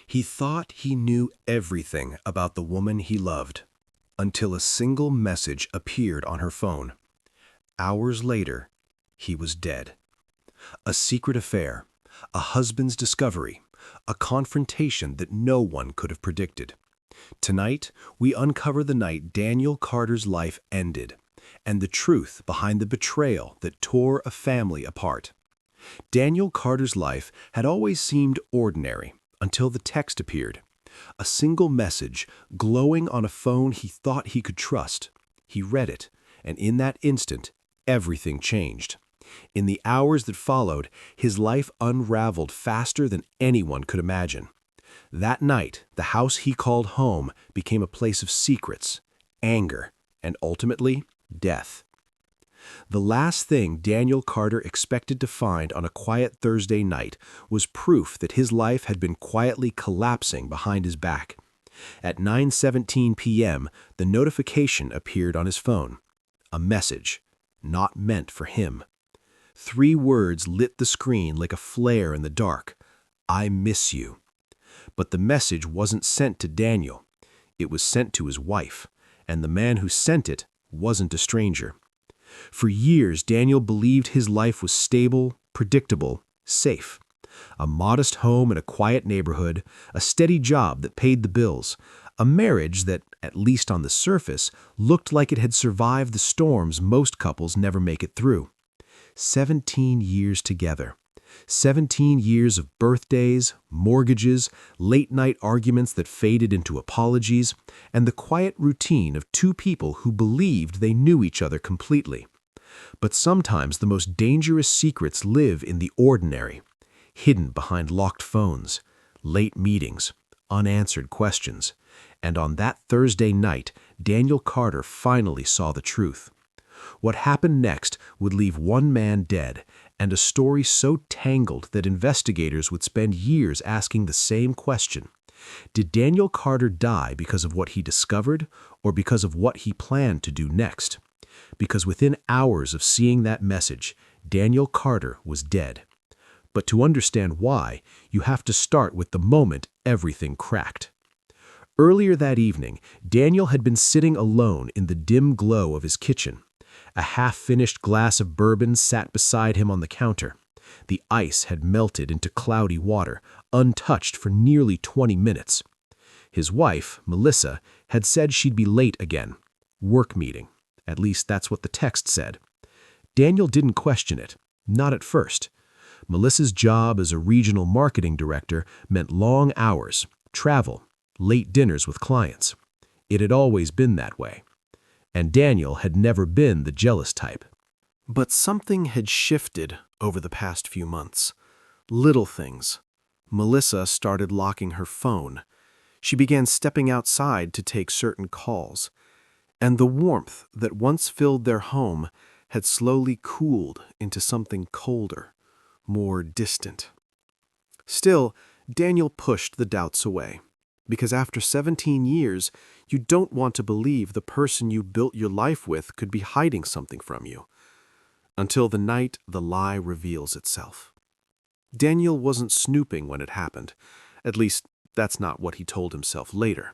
He thought he knew everything about the woman he loved, until a single message appeared on her phone. Hours later, he was dead. A secret affair, a husband's discovery, a confrontation that no one could have predicted. Tonight, we uncover the night Daniel Carter's life ended, and the truth behind the betrayal that tore a family apart. Daniel Carter's life had always seemed ordinary until the text appeared. A single message glowing on a phone he thought he could trust. He read it, and in that instant, everything changed. In the hours that followed, his life unraveled faster than anyone could imagine. That night, the house he called home became a place of secrets, anger, and ultimately, death. The last thing Daniel Carter expected to find on a quiet Thursday night was proof that his life had been quietly collapsing behind his back. At 9:17 p.m., the notification appeared on his phone. A message, not meant for him. 3 words lit the screen like a flare in the dark. I miss you. But the message wasn't sent to Daniel. It was sent to his wife, and the man who sent it wasn't a stranger. For years, Daniel believed his life was stable, predictable, safe. A modest home in a quiet neighborhood, a steady job that paid the bills, a marriage that, at least on the surface, looked like it had survived the storms most couples never make it through. 17 years together. 17 years of birthdays, mortgages, late-night arguments that faded into apologies, and the quiet routine of 2 people who believed they knew each other completely. But sometimes the most dangerous secrets live in the ordinary, hidden behind locked phones, late meetings, unanswered questions. And on that Thursday night, Daniel Carter finally saw the truth. What happened next would leave one man dead, and a story so tangled that investigators would spend years asking the same question. Did Daniel Carter die because of what he discovered, or because of what he planned to do next? Because within hours of seeing that message, Daniel Carter was dead. But to understand why, you have to start with the moment everything cracked. Earlier that evening, Daniel had been sitting alone in the dim glow of his kitchen. A half-finished glass of bourbon sat beside him on the counter. The ice had melted into cloudy water, untouched for nearly 20 minutes. His wife, Melissa, had said she'd be late again. Work meeting. At least that's what the text said. Daniel didn't question it, not at first. Melissa's job as a regional marketing director meant long hours, travel, late dinners with clients. It had always been that way. And Daniel had never been the jealous type. But something had shifted over the past few months. Little things. Melissa started locking her phone. She began stepping outside to take certain calls. And the warmth that once filled their home had slowly cooled into something colder, more distant. Still, Daniel pushed the doubts away. Because after 17 years, you don't want to believe the person you built your life with could be hiding something from you. Until the night the lie reveals itself. Daniel wasn't snooping when it happened. At least, that's not what he told himself later.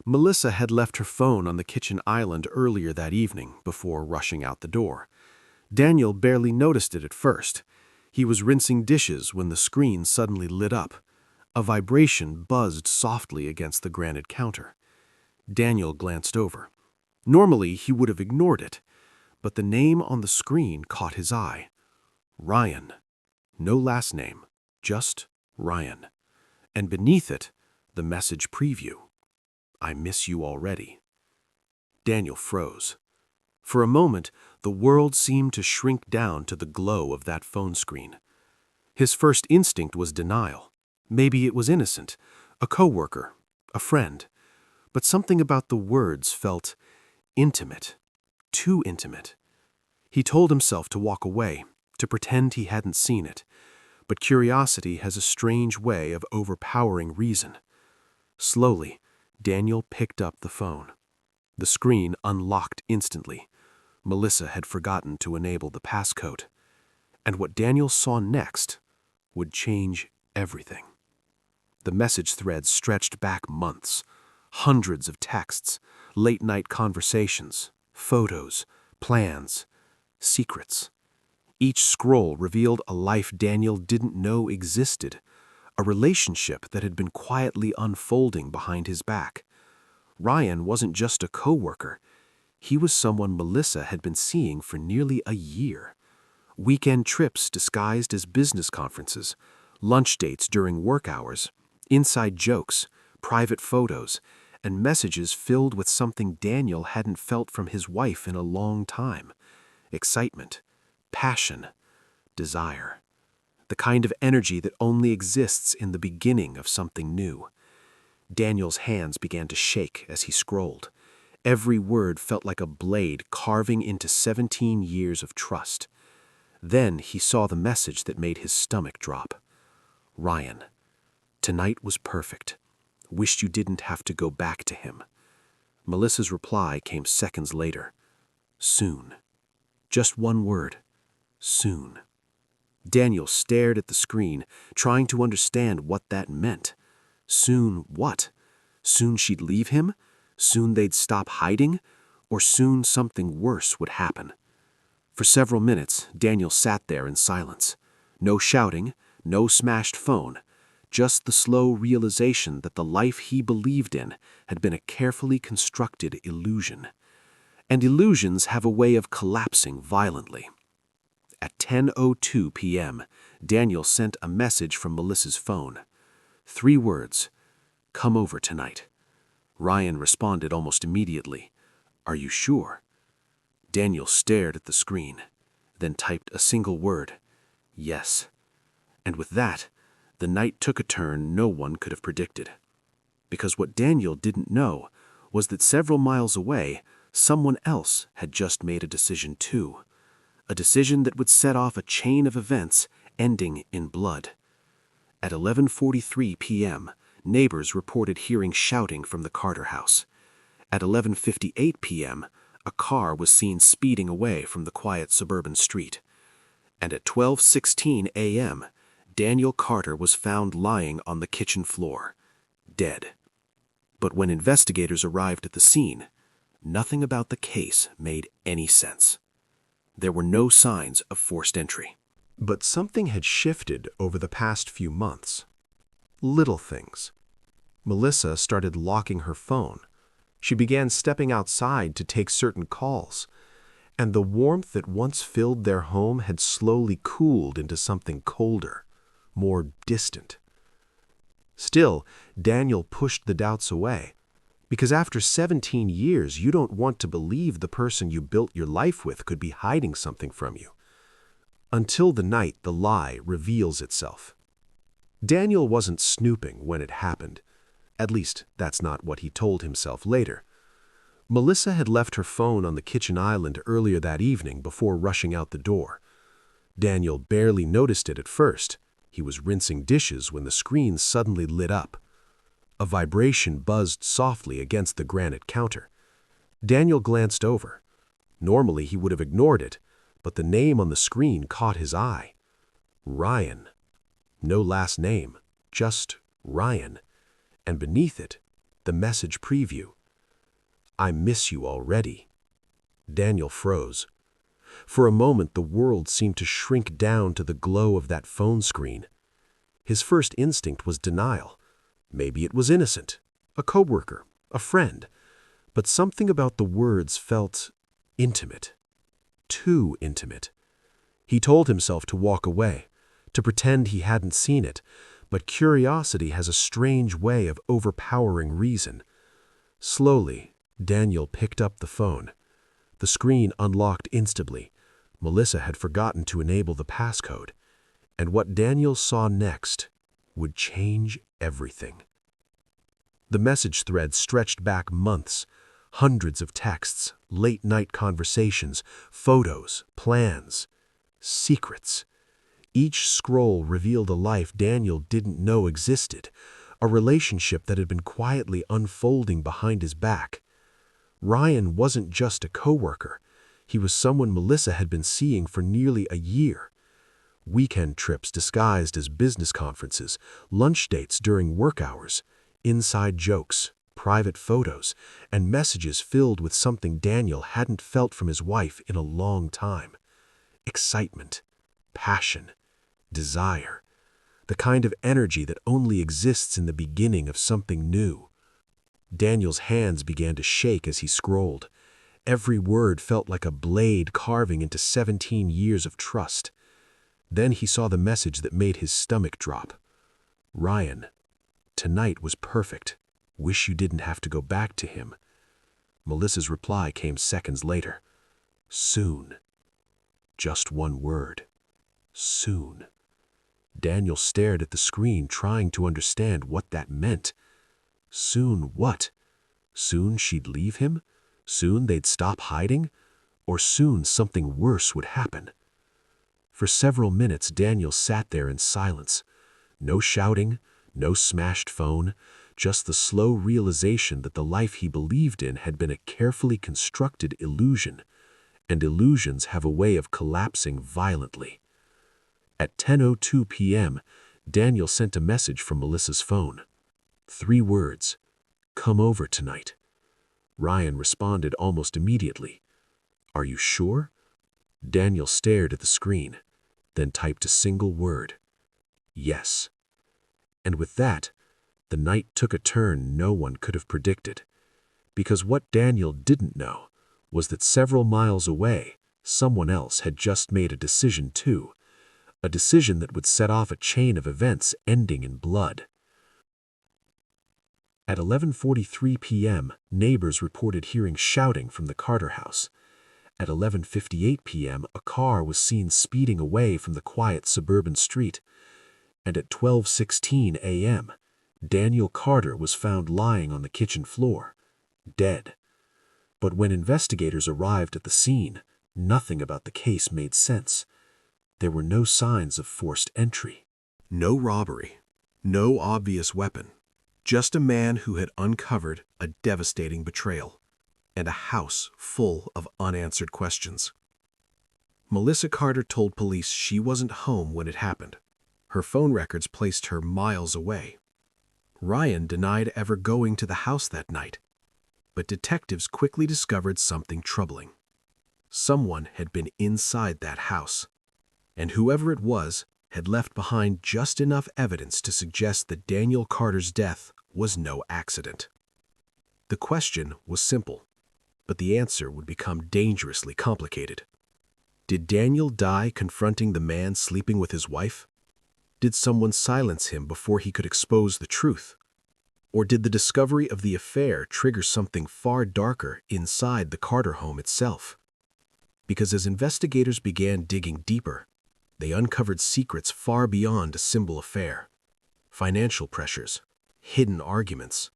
Melissa had left her phone on the kitchen island earlier that evening before rushing out the door. Daniel barely noticed it at first. He was rinsing dishes when the screen suddenly lit up. A vibration buzzed softly against the granite counter. Daniel glanced over. Normally, he would have ignored it, but the name on the screen caught his eye. Ryan. No last name, just Ryan. And beneath it, the message preview. I miss you already. Daniel froze. For a moment, the world seemed to shrink down to the glow of that phone screen. His first instinct was denial. Maybe it was innocent, a coworker, a friend. But something about the words felt intimate, too intimate. He told himself to walk away, to pretend he hadn't seen it. But curiosity has a strange way of overpowering reason. Slowly, Daniel picked up the phone. The screen unlocked instantly. Melissa had forgotten to enable the passcode. And what Daniel saw next would change everything. The message thread stretched back months. Hundreds of texts, late-night conversations, photos, plans, secrets. Each scroll revealed a life Daniel didn't know existed, a relationship that had been quietly unfolding behind his back. Ryan wasn't just a coworker. He was someone Melissa had been seeing for nearly a year. Weekend trips disguised as business conferences, lunch dates during work hours, inside jokes, private photos, and messages filled with something Daniel hadn't felt from his wife in a long time: excitement, passion, desire. The kind of energy that only exists in the beginning of something new. Daniel's hands began to shake as he scrolled. Every word felt like a blade carving into 17 years of trust. Then he saw the message that made his stomach drop. Ryan, tonight was perfect. Wished you didn't have to go back to him. Melissa's reply came seconds later. Soon. Just one word. Soon. Daniel stared at the screen, trying to understand what that meant. Soon what? Soon she'd leave him? Soon they'd stop hiding? Or soon something worse would happen? For several minutes, Daniel sat there in silence. No shouting, no smashed phone, just the slow realization that the life he believed in had been a carefully constructed illusion. And illusions have a way of collapsing violently. At 10:02 p.m., Daniel sent a message from Melissa's phone. 3 words: "Come over tonight." Ryan responded almost immediately. "Are you sure?" Daniel stared at the screen, then typed a single word: "Yes." And with that, the night took a turn no one could have predicted. Because what Daniel didn't know was that several miles away, someone else had just made a decision too. A decision that would set off a chain of events ending in blood. At 11:43 p.m., neighbors reported hearing shouting from the Carter house. At 11:58 p.m., a car was seen speeding away from the quiet suburban street. And at 12:16 a.m., Daniel Carter was found lying on the kitchen floor, dead. But when investigators arrived at the scene, nothing about the case made any sense. There were no signs of forced entry. But something had shifted over the past few months. Little things. Melissa started locking her phone. She began stepping outside to take certain calls, and the warmth that once filled their home had slowly cooled into something colder, more distant. Still, Daniel pushed the doubts away, because after 17 years, you don't want to believe the person you built your life with could be hiding something from you. Until the night the lie reveals itself. Daniel wasn't snooping when it happened. At least, that's not what he told himself later. Melissa had left her phone on the kitchen island earlier that evening before rushing out the door. Daniel barely noticed it at first. He was rinsing dishes when the screen suddenly lit up. A vibration buzzed softly against the granite counter. Daniel glanced over. Normally he would have ignored it, but the name on the screen caught his eye. Ryan. No last name, just Ryan. And beneath it, the message preview. "I miss you already." Daniel froze. For a moment, the world seemed to shrink down to the glow of that phone screen. His first instinct was denial. Maybe it was innocent, a coworker, a friend. But something about the words felt intimate. Too intimate. He told himself to walk away, to pretend he hadn't seen it, but curiosity has a strange way of overpowering reason. Slowly, Daniel picked up the phone. The screen unlocked instantly. Melissa had forgotten to enable the passcode. And what Daniel saw next would change everything. The message thread stretched back months. Hundreds of texts, late-night conversations, photos, plans, secrets. Each scroll revealed a life Daniel didn't know existed, a relationship that had been quietly unfolding behind his back. Ryan wasn't just a coworker. He was someone Melissa had been seeing for nearly a year. Weekend trips disguised as business conferences, lunch dates during work hours, inside jokes, private photos, and messages filled with something Daniel hadn't felt from his wife in a long time. Excitement, passion, desire, the kind of energy that only exists in the beginning of something new. Daniel's hands began to shake as he scrolled. Every word felt like a blade carving into 17 years of trust. Then he saw the message that made his stomach drop. Ryan, tonight was perfect. Wish you didn't have to go back to him. Melissa's reply came seconds later. Soon. Just one word. Soon. Daniel stared at the screen, trying to understand what that meant. Soon what? Soon she'd leave him? Soon they'd stop hiding? Or soon something worse would happen? For several minutes, Daniel sat there in silence. No shouting, no smashed phone, just the slow realization that the life he believed in had been a carefully constructed illusion, and illusions have a way of collapsing violently. At 10:02 p.m., Daniel sent a message from Melissa's phone. 3 words, "Come over tonight." Ryan responded almost immediately. "Are you sure?" Daniel stared at the screen, then typed a single word. "Yes." And with that, the night took a turn no one could have predicted. Because what Daniel didn't know was that several miles away, someone else had just made a decision too. A decision that would set off a chain of events ending in blood. At 11:43 p.m., neighbors reported hearing shouting from the Carter house. At 11:58 p.m., a car was seen speeding away from the quiet suburban street. And at 12:16 a.m., Daniel Carter was found lying on the kitchen floor, dead. But when investigators arrived at the scene, nothing about the case made sense. There were no signs of forced entry. No robbery, no obvious weapon, just a man who had uncovered a devastating betrayal and a house full of unanswered questions. Melissa Carter told police she wasn't home when it happened. Her phone records placed her miles away. Ryan denied ever going to the house that night, but detectives quickly discovered something troubling. Someone had been inside that house, and whoever it was had left behind just enough evidence to suggest that Daniel Carter's death was no accident. The question was simple, but the answer would become dangerously complicated. Did Daniel die confronting the man sleeping with his wife? Did someone silence him before he could expose the truth? Or did the discovery of the affair trigger something far darker inside the Carter home itself? Because as investigators began digging deeper, they uncovered secrets far beyond a simple affair. Financial pressures, hidden arguments,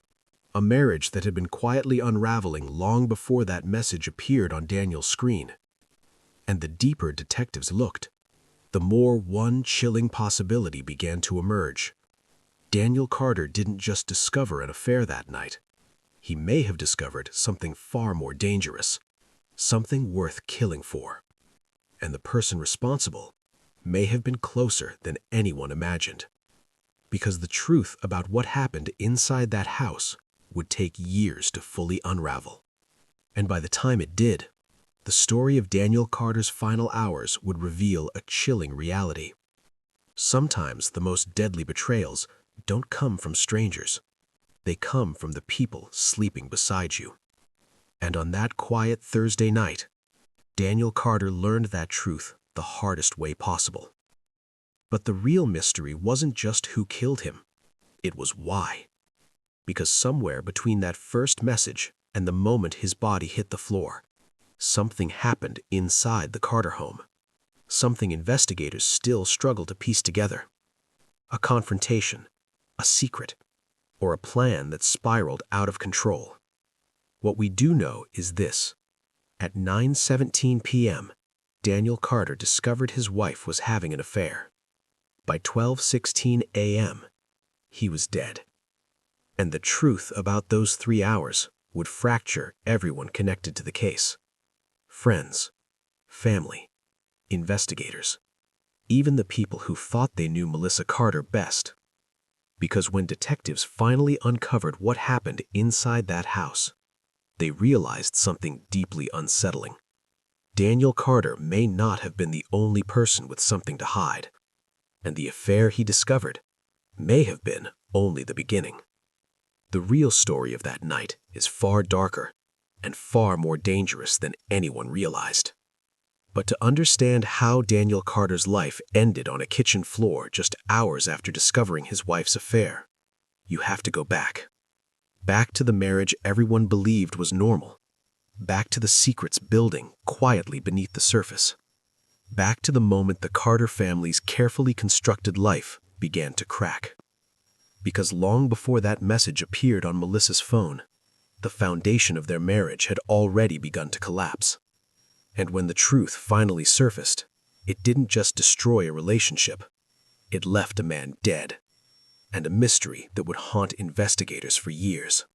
a marriage that had been quietly unraveling long before that message appeared on Daniel's screen. And the deeper detectives looked, the more one chilling possibility began to emerge. Daniel Carter didn't just discover an affair that night. He may have discovered something far more dangerous, something worth killing for. And the person responsible may have been closer than anyone imagined. Because the truth about what happened inside that house would take years to fully unravel. And by the time it did, the story of Daniel Carter's final hours would reveal a chilling reality. Sometimes the most deadly betrayals don't come from strangers. They come from the people sleeping beside you. And on that quiet Thursday night, Daniel Carter learned that truth the hardest way possible. But the real mystery wasn't just who killed him. It was why. Because somewhere between that first message and the moment his body hit the floor, something happened inside the Carter home. Something investigators still struggle to piece together. A confrontation, a secret, or a plan that spiraled out of control. What we do know is this. At 9:17 p.m., Daniel Carter discovered his wife was having an affair. By 12:16 a.m., he was dead. And the truth about those 3 hours would fracture everyone connected to the case. Friends, family, investigators. even the people who thought they knew Melissa Carter best. Because when detectives finally uncovered what happened inside that house, they realized something deeply unsettling. Daniel Carter may not have been the only person with something to hide, and the affair he discovered may have been only the beginning. The real story of that night is far darker and far more dangerous than anyone realized. But to understand how Daniel Carter's life ended on a kitchen floor just hours after discovering his wife's affair, you have to go back. Back to the marriage everyone believed was normal. Back to the secrets building quietly beneath the surface. Back to the moment the Carter family's carefully constructed life began to crack. Because long before that message appeared on Melissa's phone, the foundation of their marriage had already begun to collapse. And when the truth finally surfaced, it didn't just destroy a relationship. It left a man dead, and a mystery that would haunt investigators for years.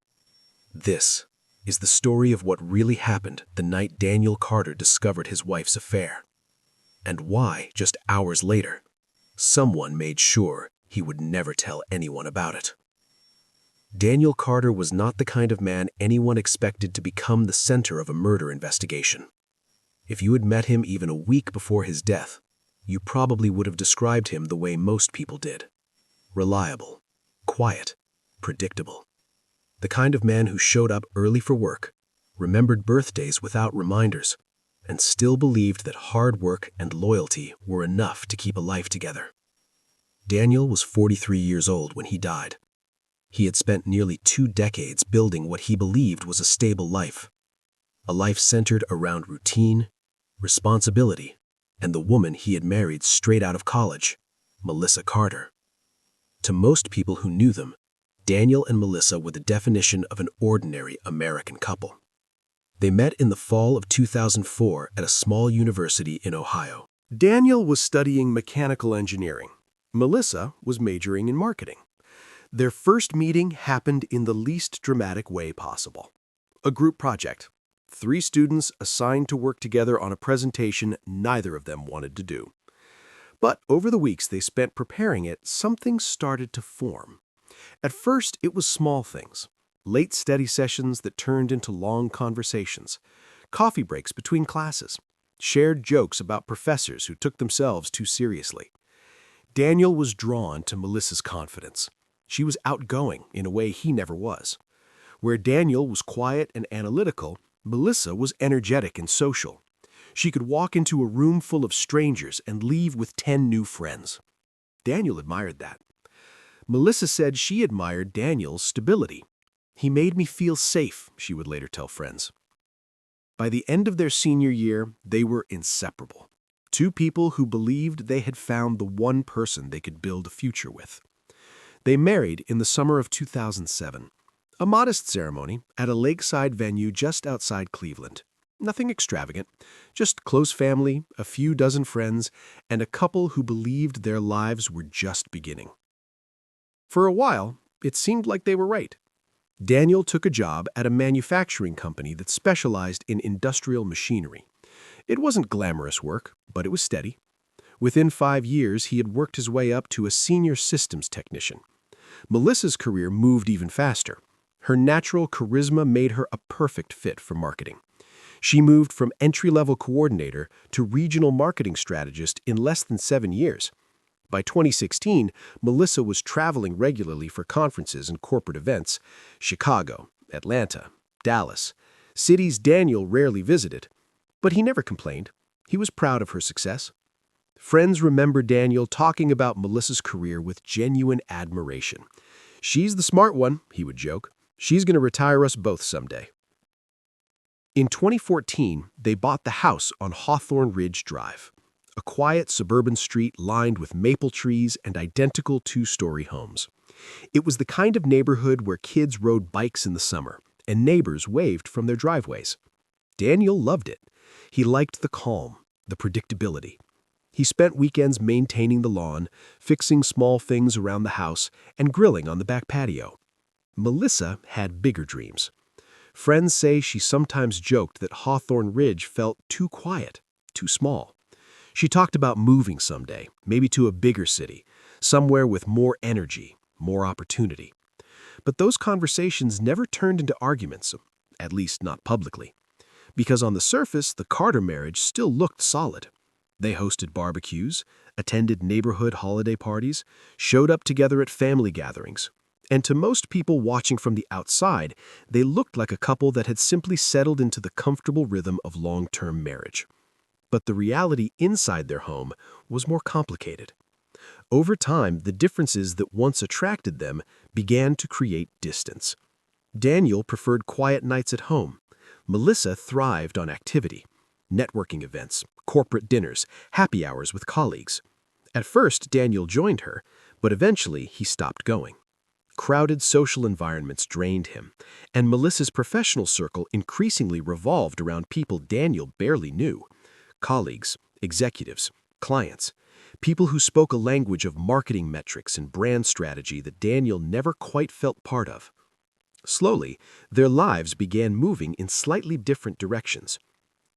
This is the story of what really happened the night Daniel Carter discovered his wife's affair, and why, just hours later, someone made sure he would never tell anyone about it. Daniel Carter was not the kind of man anyone expected to become the center of a murder investigation. If you had met him even a week before his death, you probably would have described him the way most people did. Reliable, quiet, predictable. The kind of man who showed up early for work, remembered birthdays without reminders, and still believed that hard work and loyalty were enough to keep a life together. Daniel was 43 years old when he died. He had spent nearly 2 decades building what he believed was a stable life. A life centered around routine, responsibility, and the woman he had married straight out of college, Melissa Carter. To most people who knew them, Daniel and Melissa were the definition of an ordinary American couple. They met in the fall of 2004 at a small university in Ohio. Daniel was studying mechanical engineering. Melissa was majoring in marketing. Their first meeting happened in the least dramatic way possible. A group project. 3 students assigned to work together on a presentation neither of them wanted to do. But over the weeks they spent preparing it, something started to form. At first, it was small things. Late study sessions that turned into long conversations. Coffee breaks between classes. Shared jokes about professors who took themselves too seriously. Daniel was drawn to Melissa's confidence. She was outgoing in a way he never was. Where Daniel was quiet and analytical, Melissa was energetic and social. She could walk into a room full of strangers and leave with 10 new friends. Daniel admired that. Melissa said she admired Daniel's stability. "He made me feel safe," she would later tell friends. By the end of their senior year, they were inseparable. 2 people who believed they had found the one person they could build a future with. They married in the summer of 2007. A modest ceremony at a lakeside venue just outside Cleveland. Nothing extravagant, just close family, a few dozen friends, and a couple who believed their lives were just beginning. For a while, it seemed like they were right. Daniel took a job at a manufacturing company that specialized in industrial machinery. It wasn't glamorous work, but it was steady. Within 5 years, he had worked his way up to a senior systems technician. Melissa's career moved even faster. Her natural charisma made her a perfect fit for marketing. She moved from entry-level coordinator to regional marketing strategist in less than 7 years. By 2016, Melissa was traveling regularly for conferences and corporate events. Chicago, Atlanta, Dallas, cities Daniel rarely visited. But he never complained. He was proud of her success. Friends remember Daniel talking about Melissa's career with genuine admiration. "She's the smart one," he would joke. "She's going to retire us both someday." In 2014, they bought the house on Hawthorne Ridge Drive, a quiet suburban street lined with maple trees and identical 2-story homes. It was the kind of neighborhood where kids rode bikes in the summer and neighbors waved from their driveways. Daniel loved it. He liked the calm, the predictability. He spent weekends maintaining the lawn, fixing small things around the house, and grilling on the back patio. Melissa had bigger dreams. Friends say she sometimes joked that Hawthorne Ridge felt too quiet, too small. She talked about moving someday, maybe to a bigger city, somewhere with more energy, more opportunity. But those conversations never turned into arguments, at least not publicly. Because on the surface, the Carter marriage still looked solid. They hosted barbecues, attended neighborhood holiday parties, showed up together at family gatherings. And to most people watching from the outside, they looked like a couple that had simply settled into the comfortable rhythm of long-term marriage. But the reality inside their home was more complicated. Over time, the differences that once attracted them began to create distance. Daniel preferred quiet nights at home. Melissa thrived on activity, networking events, corporate dinners, happy hours with colleagues. At first, Daniel joined her, but eventually he stopped going. Crowded social environments drained him, and Melissa's professional circle increasingly revolved around people Daniel barely knew. Colleagues, executives, clients, people who spoke a language of marketing metrics and brand strategy that Daniel never quite felt part of. Slowly, their lives began moving in slightly different directions.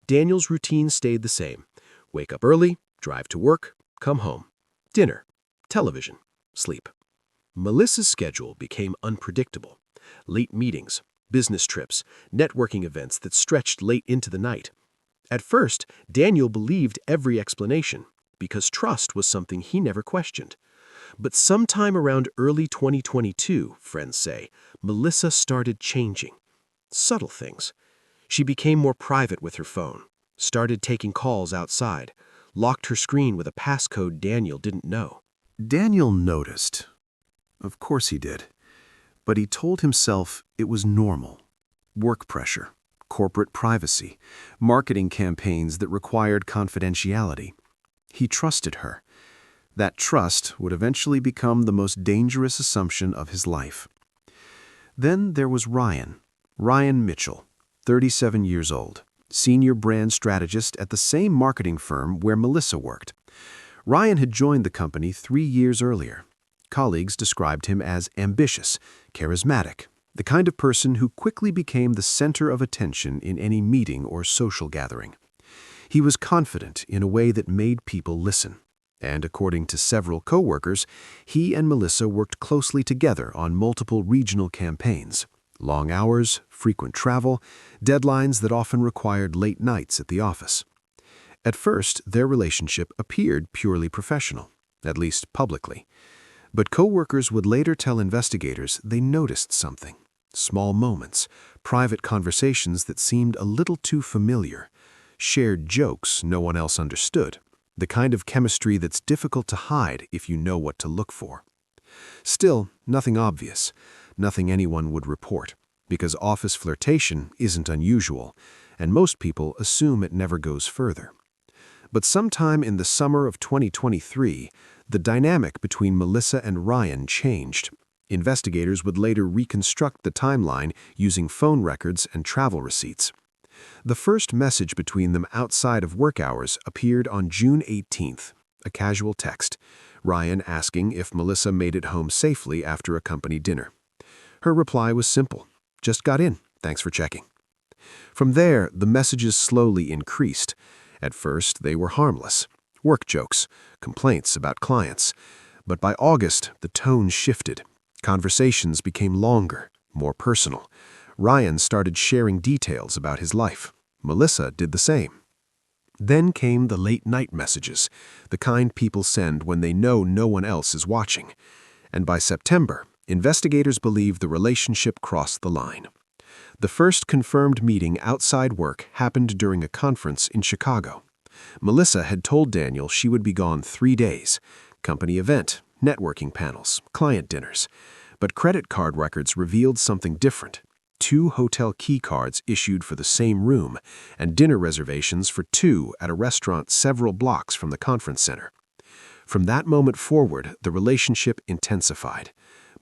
Daniel's routine stayed the same. Wake up early, drive to work, come home. Dinner, television, sleep. Melissa's schedule became unpredictable. Late meetings, business trips, networking events that stretched late into the night. At first, Daniel believed every explanation, because trust was something he never questioned. But sometime around early 2022, friends say, Melissa started changing. Subtle things. She became more private with her phone, started taking calls outside, locked her screen with a passcode Daniel didn't know. Daniel noticed. Of course he did. But he told himself it was normal. Work pressure, corporate privacy, marketing campaigns that required confidentiality. He trusted her. That trust would eventually become the most dangerous assumption of his life. Then there was Ryan Mitchell, 37 years old, senior brand strategist at the same marketing firm where Melissa worked. Ryan had joined the company 3 years earlier. Colleagues described him as ambitious, charismatic, the kind of person who quickly became the center of attention in any meeting or social gathering. He was confident in a way that made people listen. And according to several co-workers, he and Melissa worked closely together on multiple regional campaigns. Long hours, frequent travel, deadlines that often required late nights at the office. At first, their relationship appeared purely professional, at least publicly. But co-workers would later tell investigators they noticed something. Small moments, private conversations that seemed a little too familiar, shared jokes no one else understood. The kind of chemistry that's difficult to hide if you know what to look for. Still, nothing obvious, nothing anyone would report, because office flirtation isn't unusual, and most people assume it never goes further. But sometime in the summer of 2023, the dynamic between Melissa and Ryan changed. Investigators would later reconstruct the timeline using phone records and travel receipts. The first message between them outside of work hours appeared on June 18th, a casual text, Ryan asking if Melissa made it home safely after a company dinner. Her reply was simple, "Just got in, thanks for checking." From there, the messages slowly increased. At first, they were harmless, work jokes, complaints about clients. But by August, the tone shifted. Conversations became longer, more personal. Ryan started sharing details about his life. Melissa did the same. Then came the late-night messages, the kind people send when they know no one else is watching. And by September, investigators believe the relationship crossed the line. The first confirmed meeting outside work happened during a conference in Chicago. Melissa had told Daniel she would be gone 3 days. Company event, networking panels, client dinners. But credit card records revealed something different. 2 hotel key cards issued for the same room, and dinner reservations for 2 at a restaurant several blocks from the conference center. From that moment forward, the relationship intensified.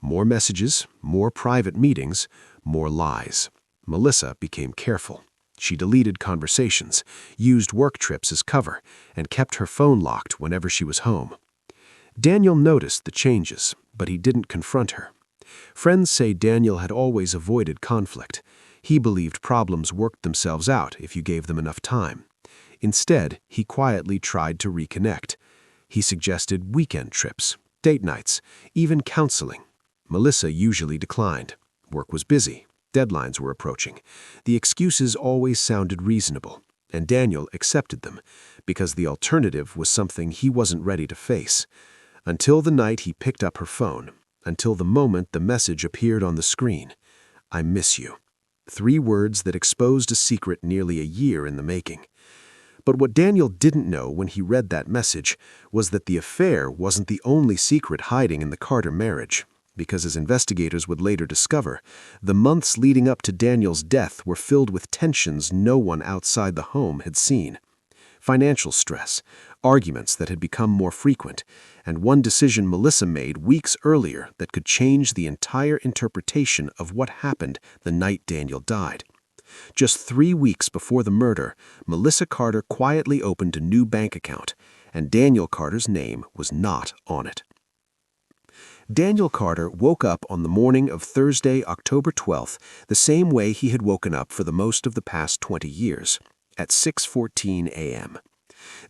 More messages, more private meetings, more lies. Melissa became careful. She deleted conversations, used work trips as cover, and kept her phone locked whenever she was home. Daniel noticed the changes, but he didn't confront her. Friends say Daniel had always avoided conflict. He believed problems worked themselves out if you gave them enough time. Instead, he quietly tried to reconnect. He suggested weekend trips, date nights, even counseling. Melissa usually declined. Work was busy. Deadlines were approaching. The excuses always sounded reasonable, and Daniel accepted them because the alternative was something he wasn't ready to face. Until the night he picked up her phone, until the moment the message appeared on the screen. "I miss you." 3 words that exposed a secret nearly a year in the making. But what Daniel didn't know when he read that message was that the affair wasn't the only secret hiding in the Carter marriage. Because as investigators would later discover, the months leading up to Daniel's death were filled with tensions no one outside the home had seen. Financial stress, arguments that had become more frequent, and one decision Melissa made weeks earlier that could change the entire interpretation of what happened the night Daniel died. Just 3 weeks before the murder, Melissa Carter quietly opened a new bank account, and Daniel Carter's name was not on it. Daniel Carter woke up on the morning of Thursday, October 12th, the same way he had woken up for the most of the past 20 years, at 6:14 a.m.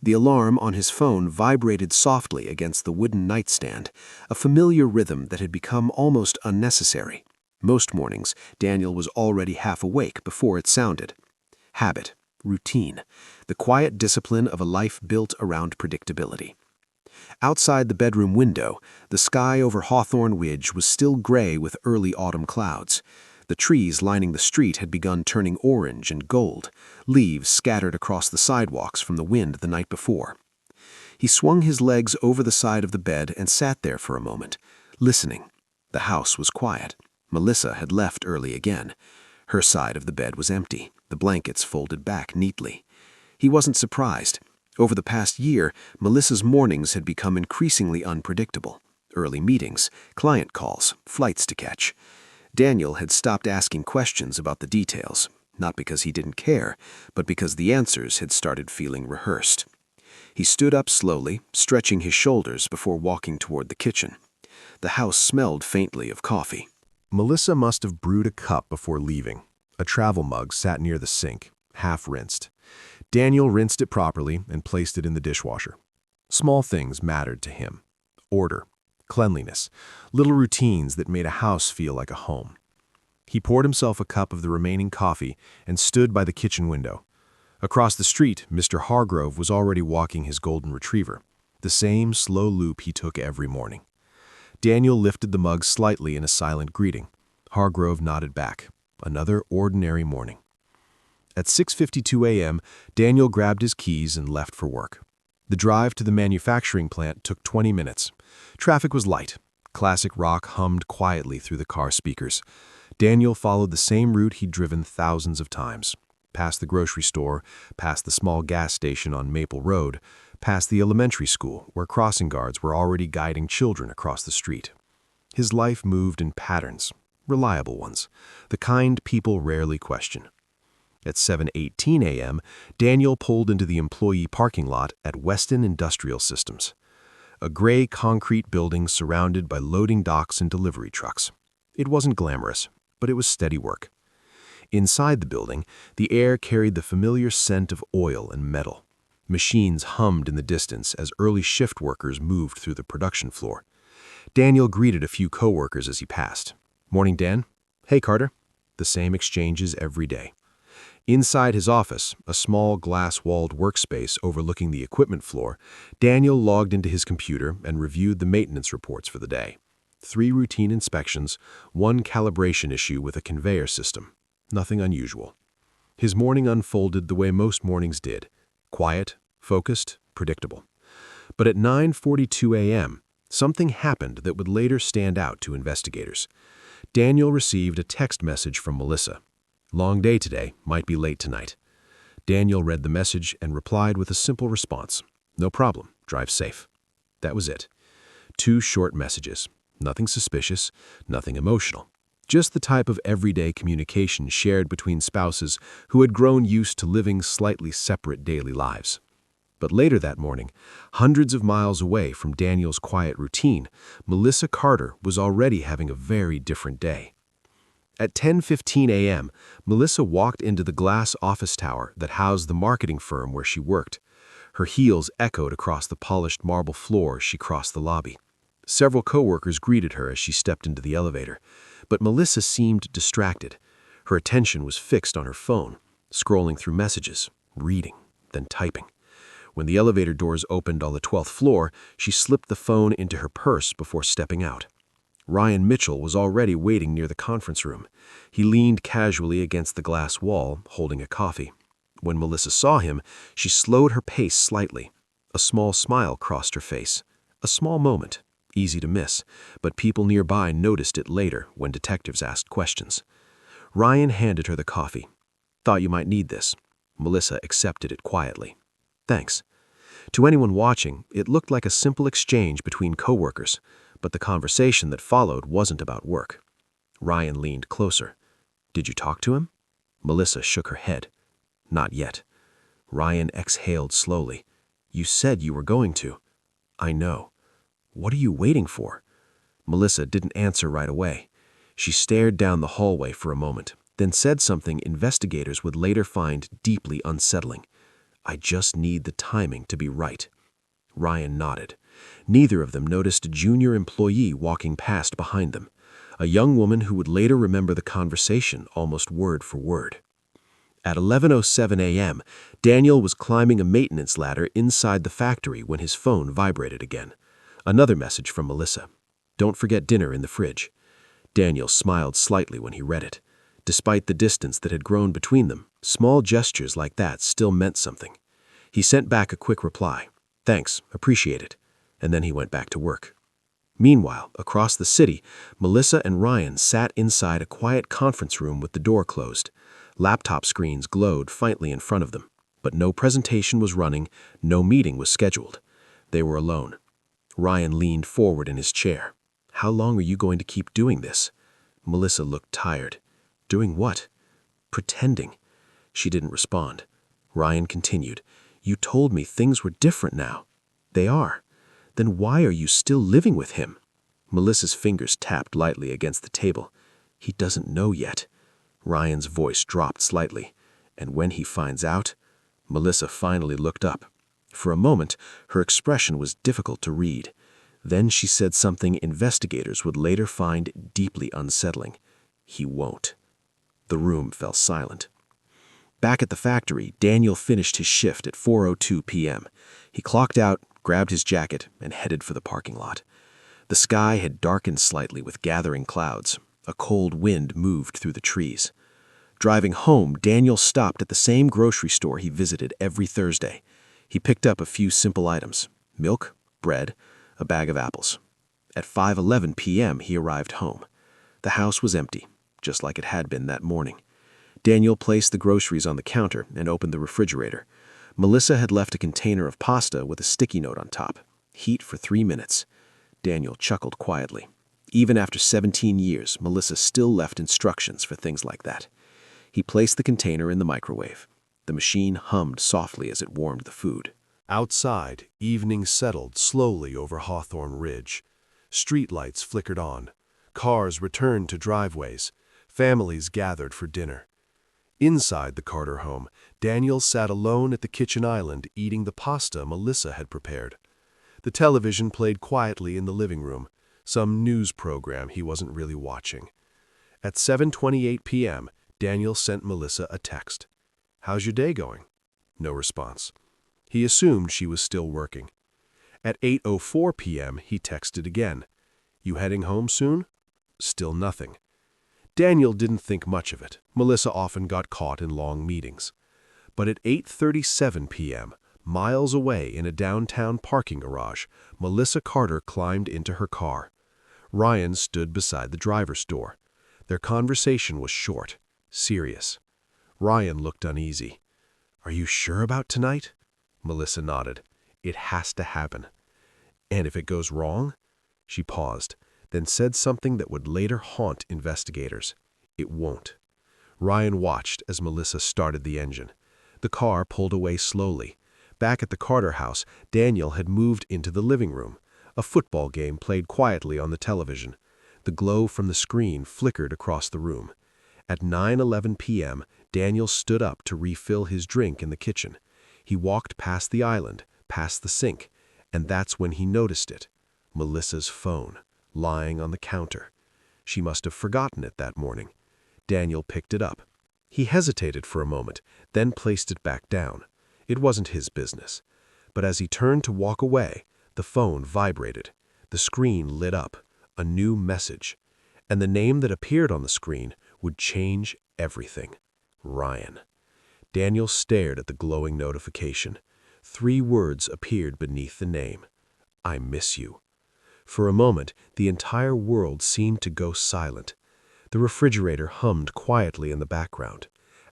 The alarm on his phone vibrated softly against the wooden nightstand, a familiar rhythm that had become almost unnecessary. Most mornings, Daniel was already half awake before it sounded. Habit, routine, the quiet discipline of a life built around predictability. Outside the bedroom window, the sky over Hawthorne Ridge was still gray with early autumn clouds. The trees lining the street had begun turning orange and gold, leaves scattered across the sidewalks from the wind the night before. He swung his legs over the side of the bed and sat there for a moment, listening. The house was quiet. Melissa had left early again. Her side of the bed was empty, the blankets folded back neatly. He wasn't surprised. Over the past year, Melissa's mornings had become increasingly unpredictable. Early meetings, client calls, flights to catch. Daniel had stopped asking questions about the details, not because he didn't care, but because the answers had started feeling rehearsed. He stood up slowly, stretching his shoulders before walking toward the kitchen. The house smelled faintly of coffee. Melissa must have brewed a cup before leaving. A travel mug sat near the sink, half rinsed. Daniel rinsed it properly and placed it in the dishwasher. Small things mattered to him. Order, cleanliness, little routines that made a house feel like a home. He poured himself a cup of the remaining coffee and stood by the kitchen window. Across the street, Mr. Hargrove was already walking his golden retriever, the same slow loop he took every morning. Daniel lifted the mug slightly in a silent greeting. Hargrove nodded back. Another ordinary morning. At 6:52 a.m., Daniel grabbed his keys and left for work. The drive to the manufacturing plant took 20 minutes. Traffic was light. Classic rock hummed quietly through the car speakers. Daniel followed the same route he'd driven thousands of times. Past the grocery store, past the small gas station on Maple Road, past the elementary school where crossing guards were already guiding children across the street. His life moved in patterns, reliable ones, the kind people rarely question. At 7:18 a.m., Daniel pulled into the employee parking lot at Weston Industrial Systems, a gray concrete building surrounded by loading docks and delivery trucks. It wasn't glamorous, but it was steady work. Inside the building, the air carried the familiar scent of oil and metal. Machines hummed in the distance as early shift workers moved through the production floor. Daniel greeted a few coworkers as he passed. "Morning, Dan." "Hey, Carter." The same exchanges every day. Inside his office, a small glass-walled workspace overlooking the equipment floor, Daniel logged into his computer and reviewed the maintenance reports for the day. 3 routine inspections, 1 calibration issue with a conveyor system. Nothing unusual. His morning unfolded the way most mornings did. Quiet, focused, predictable. But at 9:42 a.m., something happened that would later stand out to investigators. Daniel received a text message from Melissa. "Long day today, might be late tonight." Daniel read the message and replied with a simple response. "No problem, drive safe." That was it. 2 short messages. Nothing suspicious, nothing emotional. Just the type of everyday communication shared between spouses who had grown used to living slightly separate daily lives. But later that morning, hundreds of miles away from Daniel's quiet routine, Melissa Carter was already having a very different day. At 10:15 a.m., Melissa walked into the glass office tower that housed the marketing firm where she worked. Her heels echoed across the polished marble floor as she crossed the lobby. Several coworkers greeted her as she stepped into the elevator, but Melissa seemed distracted. Her attention was fixed on her phone, scrolling through messages, reading, then typing. When the elevator doors opened on the 12th floor, she slipped the phone into her purse before stepping out. Ryan Mitchell was already waiting near the conference room. He leaned casually against the glass wall, holding a coffee. When Melissa saw him, she slowed her pace slightly. A small smile crossed her face. A small moment, easy to miss, but people nearby noticed it later when detectives asked questions. Ryan handed her the coffee. "Thought you might need this." Melissa accepted it quietly. "Thanks." To anyone watching, it looked like a simple exchange between coworkers, but the conversation that followed wasn't about work. Ryan leaned closer. "Did you talk to him?" Melissa shook her head. "Not yet." Ryan exhaled slowly. "You said you were going to." "I know." "What are you waiting for?" Melissa didn't answer right away. She stared down the hallway for a moment, then said something investigators would later find deeply unsettling. "I just need the timing to be right." Ryan nodded. Neither of them noticed a junior employee walking past behind them, a young woman who would later remember the conversation almost word for word. At 11:07 a.m., Daniel was climbing a maintenance ladder inside the factory when his phone vibrated again. Another message from Melissa. "Don't forget dinner in the fridge." Daniel smiled slightly when he read it. Despite the distance that had grown between them, small gestures like that still meant something. He sent back a quick reply. "Thanks, appreciate it," and then he went back to work. Meanwhile, across the city, Melissa and Ryan sat inside a quiet conference room with the door closed. Laptop screens glowed faintly in front of them, but no presentation was running, no meeting was scheduled. They were alone. Ryan leaned forward in his chair. "How long are you going to keep doing this?" Melissa looked tired. "Doing what?" "Pretending." She didn't respond. Ryan continued. "You told me things were different now." "They are." "Then why are you still living with him?" Melissa's fingers tapped lightly against the table. "He doesn't know yet." Ryan's voice dropped slightly. "And when he finds out?" Melissa finally looked up. For a moment, her expression was difficult to read. Then she said something investigators would later find deeply unsettling. "He won't." The room fell silent. Back at the factory, Daniel finished his shift at 4:02 p.m. He clocked out, grabbed his jacket, and headed for the parking lot. The sky had darkened slightly with gathering clouds. A cold wind moved through the trees. Driving home, Daniel stopped at the same grocery store he visited every Thursday. He picked up a few simple items: milk, bread, a bag of apples. At 5:11 p.m., he arrived home. The house was empty, just like it had been that morning. Daniel placed the groceries on the counter and opened the refrigerator. Melissa had left a container of pasta with a sticky note on top. "Heat for 3 minutes." Daniel chuckled quietly. Even after 17 years, Melissa still left instructions for things like that. He placed the container in the microwave. The machine hummed softly as it warmed the food. Outside, evening settled slowly over Hawthorne Ridge. Streetlights flickered on. Cars returned to driveways. Families gathered for dinner. Inside the Carter home, Daniel sat alone at the kitchen island eating the pasta Melissa had prepared. The television played quietly in the living room, some news program he wasn't really watching. At 7:28 p.m., Daniel sent Melissa a text. "How's your day going?" No response. He assumed she was still working. At 8:04 p.m., he texted again. "You heading home soon?" Still nothing. Daniel didn't think much of it. Melissa often got caught in long meetings. But at 8:37 p.m., miles away in a downtown parking garage, Melissa Carter climbed into her car. Ryan stood beside the driver's door. Their conversation was short, serious. Ryan looked uneasy. "Are you sure about tonight?" Melissa nodded. "It has to happen." "And if it goes wrong?" She paused, then said something that would later haunt investigators. "It won't." Ryan watched as Melissa started the engine. The car pulled away slowly. Back at the Carter house, Daniel had moved into the living room. A football game played quietly on the television. The glow from the screen flickered across the room. At 9:11 p.m., Daniel stood up to refill his drink in the kitchen. He walked past the island, past the sink, and that's when he noticed it. Melissa's phone, lying on the counter. She must have forgotten it that morning. Daniel picked it up. He hesitated for a moment, then placed it back down. It wasn't his business. But as he turned to walk away, the phone vibrated. The screen lit up, a new message. And the name that appeared on the screen would change everything. Ryan. Daniel stared at the glowing notification. 3 words appeared beneath the name. I miss you. For a moment, the entire world seemed to go silent. The refrigerator hummed quietly in the background.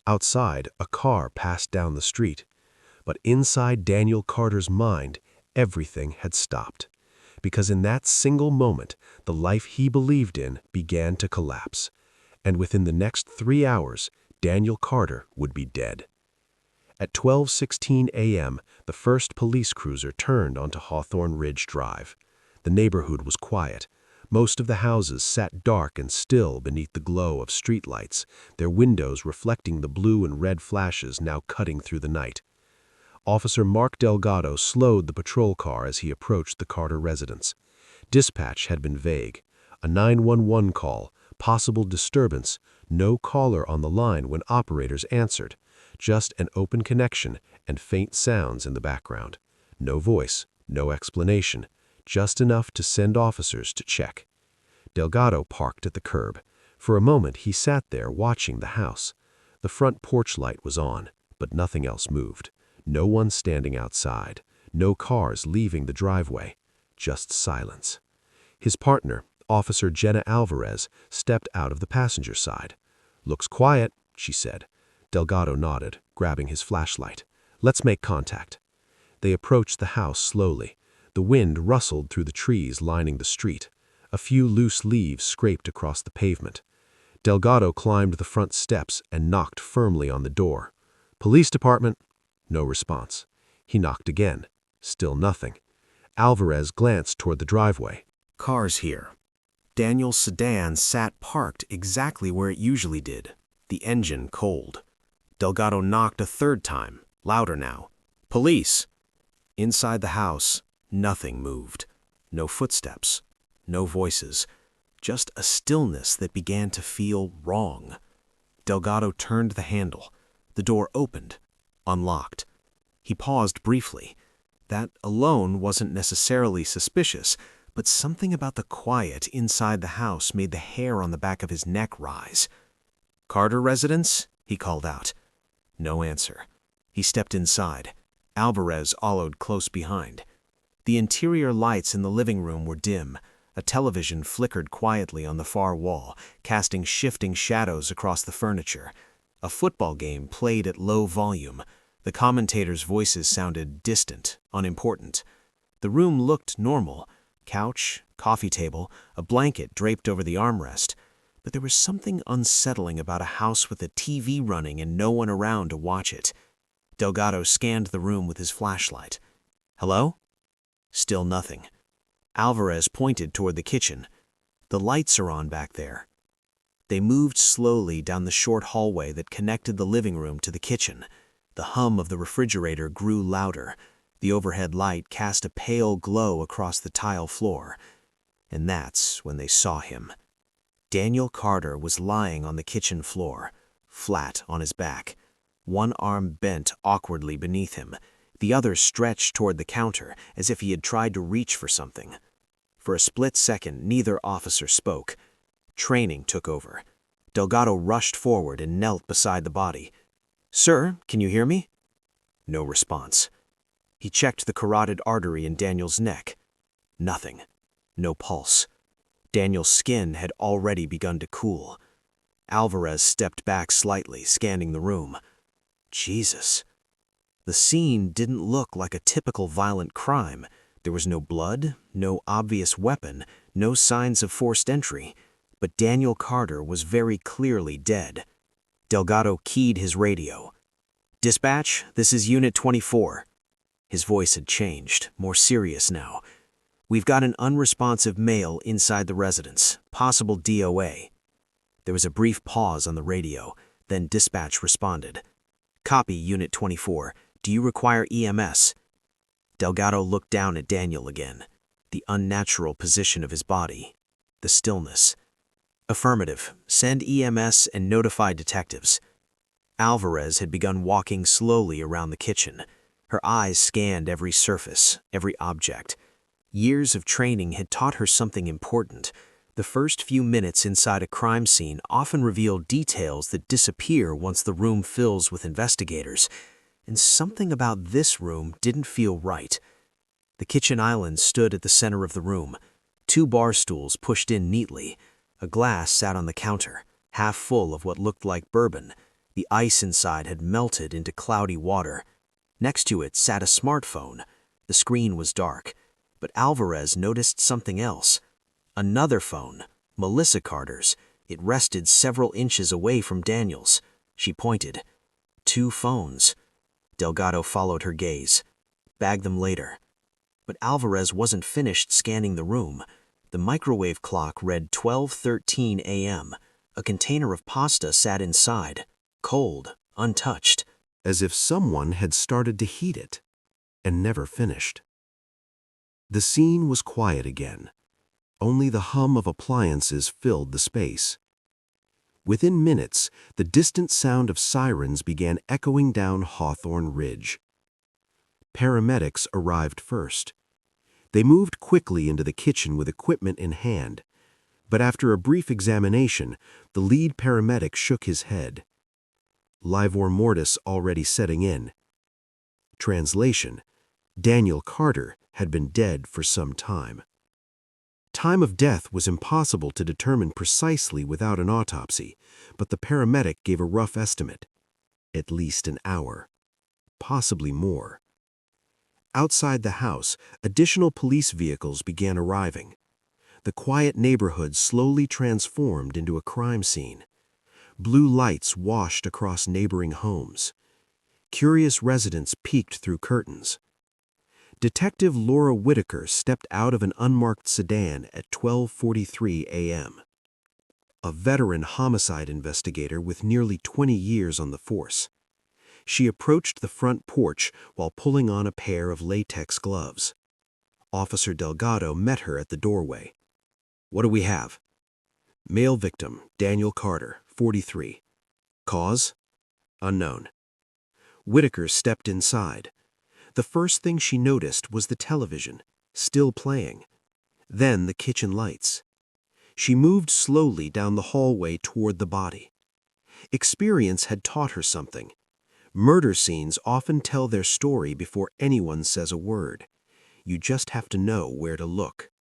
Outside, a car passed down the street. But inside Daniel Carter's mind, everything had stopped. Because in that single moment, the life he believed in began to collapse. And within the next 3 hours, Daniel Carter would be dead. At 12:16 a.m., the first police cruiser turned onto Hawthorne Ridge Drive. The neighborhood was quiet. Most of the houses sat dark and still beneath the glow of streetlights, their windows reflecting the blue and red flashes now cutting through the night. Officer Mark Delgado slowed the patrol car as he approached the Carter residence. Dispatch had been vague. A 911 call, possible disturbance, no caller on the line when operators answered. Just an open connection and faint sounds in the background. No voice, no explanation, just enough to send officers to check. Delgado parked at the curb. For a moment he sat there watching the house. The front porch light was on, but nothing else moved. No one standing outside, no cars leaving the driveway, just silence. His partner, Officer Jenna Alvarez, stepped out of the passenger side. Looks quiet, she said. Delgado nodded, grabbing his flashlight. Let's make contact. They approached the house slowly. The wind rustled through the trees lining the street. A few loose leaves scraped across the pavement. Delgado climbed the front steps and knocked firmly on the door. Police department. No response. He knocked again. Still nothing. Alvarez glanced toward the driveway. Cars here. Daniel's sedan sat parked exactly where it usually did, the engine cold. Delgado knocked a 3rd time, louder now. Police! Inside the house, nothing moved. No footsteps, no voices, just a stillness that began to feel wrong. Delgado turned the handle. The door opened. Unlocked. He paused briefly. That alone wasn't necessarily suspicious, but something about the quiet inside the house made the hair on the back of his neck rise. Carter residence? He called out. No answer. He stepped inside. Alvarez followed close behind. The interior lights in the living room were dim. A television flickered quietly on the far wall, casting shifting shadows across the furniture. A football game played at low volume. The commentators' voices sounded distant, unimportant. The room looked normal. Couch, coffee table, a blanket draped over the armrest. But there was something unsettling about a house with a TV running and no one around to watch it. Delgado scanned the room with his flashlight. Hello? Still nothing. Alvarez pointed toward the kitchen. The lights are on back there. They moved slowly down the short hallway that connected the living room to the kitchen. The hum of the refrigerator grew louder. The overhead light cast a pale glow across the tile floor. And that's when they saw him. Daniel Carter was lying on the kitchen floor, flat on his back. One arm bent awkwardly beneath him, the other stretched toward the counter as if he had tried to reach for something. For a split second, neither officer spoke. Training took over. Delgado rushed forward and knelt beside the body. Sir, can you hear me? No response. He checked the carotid artery in Daniel's neck. Nothing. No pulse. Daniel's skin had already begun to cool. Alvarez stepped back slightly, scanning the room. Jesus. The scene didn't look like a typical violent crime. There was no blood, no obvious weapon, no signs of forced entry. But Daniel Carter was very clearly dead. Delgado keyed his radio. Dispatch, this is Unit 24. His voice had changed, more serious now. We've got an unresponsive male inside the residence, possible DOA. There was a brief pause on the radio, then dispatch responded. "Copy, Unit 24. Do you require EMS?" Delgado looked down at Daniel again. The unnatural position of his body. The stillness. "Affirmative. Send EMS and notify detectives." Alvarez had begun walking slowly around the kitchen. Her eyes scanned every surface, every object. Years of training had taught her something important. The first few minutes inside a crime scene often reveal details that disappear once the room fills with investigators. And something about this room didn't feel right. The kitchen island stood at the center of the room. 2 bar stools pushed in neatly. A glass sat on the counter, half full of what looked like bourbon. The ice inside had melted into cloudy water. Next to it sat a smartphone. The screen was dark, but Alvarez noticed something else. Another phone, Melissa Carter's. It rested several inches away from Daniel's. She pointed. 2 phones. Delgado followed her gaze. "Bag them later." But Alvarez wasn't finished scanning the room. The microwave clock read 12:13 a.m. A container of pasta sat inside, cold, untouched. As if someone had started to heat it and never finished. The scene was quiet again. Only the hum of appliances filled the space. Within minutes, the distant sound of sirens began echoing down Hawthorne Ridge. Paramedics arrived first. They moved quickly into the kitchen with equipment in hand, but after a brief examination, the lead paramedic shook his head. Livor mortis already setting in. Translation: Daniel Carter had been dead for some time. Time of death was impossible to determine precisely without an autopsy, but the paramedic gave a rough estimate. At least an hour. Possibly more. Outside the house, additional police vehicles began arriving. The quiet neighborhood slowly transformed into a crime scene. Blue lights washed across neighboring homes. Curious residents peeked through curtains. Detective Laura Whitaker stepped out of an unmarked sedan at 12:43 a.m. A veteran homicide investigator with nearly 20 years on the force. She approached the front porch while pulling on a pair of latex gloves. Officer Delgado met her at the doorway. "What do we have?" "Male victim, Daniel Carter, 43. Cause? Unknown." Whitaker stepped inside. The first thing she noticed was the television, still playing. Then the kitchen lights. She moved slowly down the hallway toward the body. Experience had taught her something. Murder scenes often tell their story before anyone says a word. You just have to know where to look.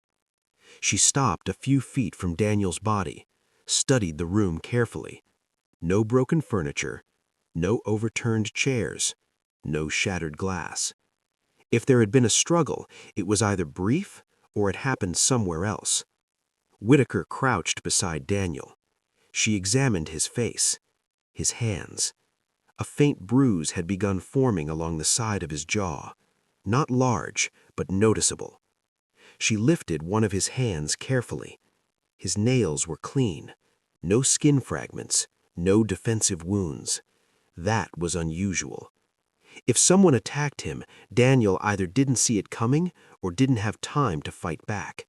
She stopped a few feet from Daniel's body, studied the room carefully. No broken furniture, no overturned chairs, no shattered glass. If there had been a struggle, it was either brief or it happened somewhere else. Whitaker crouched beside Daniel. She examined his face, his hands. A faint bruise had begun forming along the side of his jaw. Not large, but noticeable. She lifted one of his hands carefully. His nails were clean. No skin fragments, no defensive wounds. That was unusual. If someone attacked him, Daniel either didn't see it coming or didn't have time to fight back.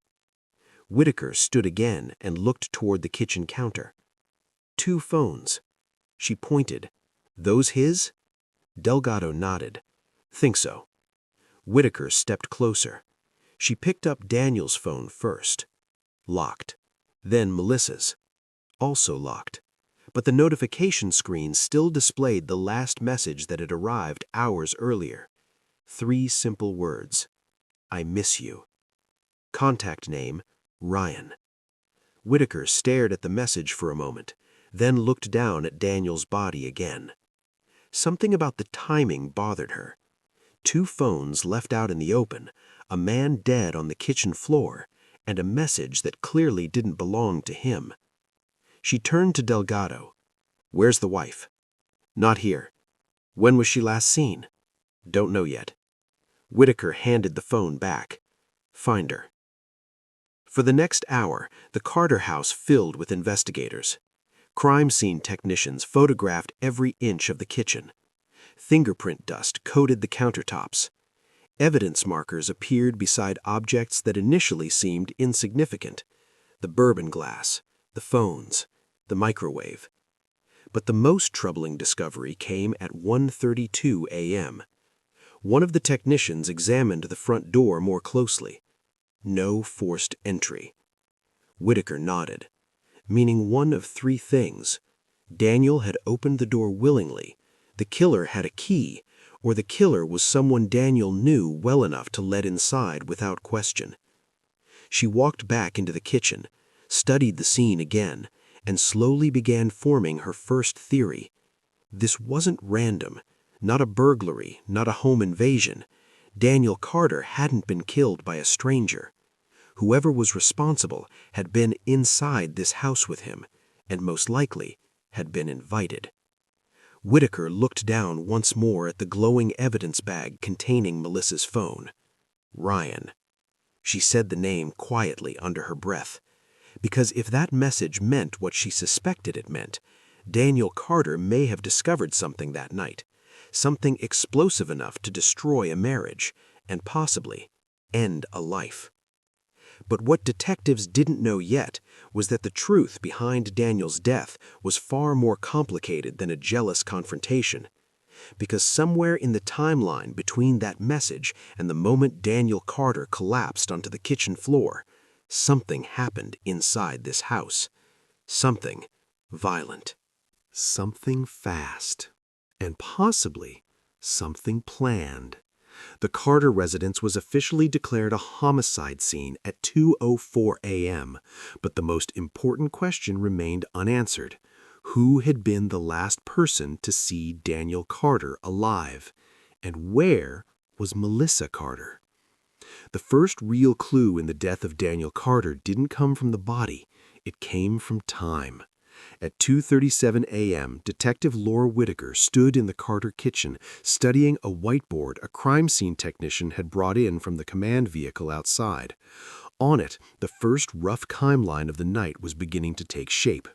Whitaker stood again and looked toward the kitchen counter. 2 phones. She pointed. "Those his?" Delgado nodded. "Think so." Whitaker stepped closer. She picked up Daniel's phone first. Locked. Then Melissa's. Also locked. But the notification screen still displayed the last message that had arrived hours earlier. 3 simple words. "I miss you." Contact name, Ryan. Whitaker stared at the message for a moment, then looked down at Daniel's body again. Something about the timing bothered her. 2 phones left out in the open, a man dead on the kitchen floor, and a message that clearly didn't belong to him. She turned to Delgado. "Where's the wife?" "Not here." "When was she last seen?" "Don't know yet." Whitaker handed the phone back. "Find her." For the next hour, the Carter house filled with investigators. Crime scene technicians photographed every inch of the kitchen. Fingerprint dust coated the countertops. Evidence markers appeared beside objects that initially seemed insignificant: the bourbon glass, the phones, the microwave. But the most troubling discovery came at 1:32 a.m. One of the technicians examined the front door more closely. No forced entry. Whitaker nodded, meaning one of three things. Daniel had opened the door willingly, the killer had a key, or the killer was someone Daniel knew well enough to let inside without question. She walked back into the kitchen, studied the scene again, and slowly began forming her first theory. This wasn't random, not a burglary, not a home invasion. Daniel Carter hadn't been killed by a stranger. Whoever was responsible had been inside this house with him, and most likely had been invited. Whitaker looked down once more at the glowing evidence bag containing Melissa's phone. Ryan. She said the name quietly under her breath, because if that message meant what she suspected it meant, Daniel Carter may have discovered something that night, something explosive enough to destroy a marriage and possibly end a life. But what detectives didn't know yet was that the truth behind Daniel's death was far more complicated than a jealous confrontation. Because somewhere in the timeline between that message and the moment Daniel Carter collapsed onto the kitchen floor, something happened inside this house. Something violent. Something fast. And possibly something planned. The Carter residence was officially declared a homicide scene at 2:04 a.m., but the most important question remained unanswered. Who had been the last person to see Daniel Carter alive? And where was Melissa Carter? The first real clue in the death of Daniel Carter didn't come from the body. It came from time. At 2:37 a.m., Detective Laura Whitaker stood in the Carter kitchen studying a whiteboard a crime scene technician had brought in from the command vehicle outside. On it, the first rough timeline of the night was beginning to take shape.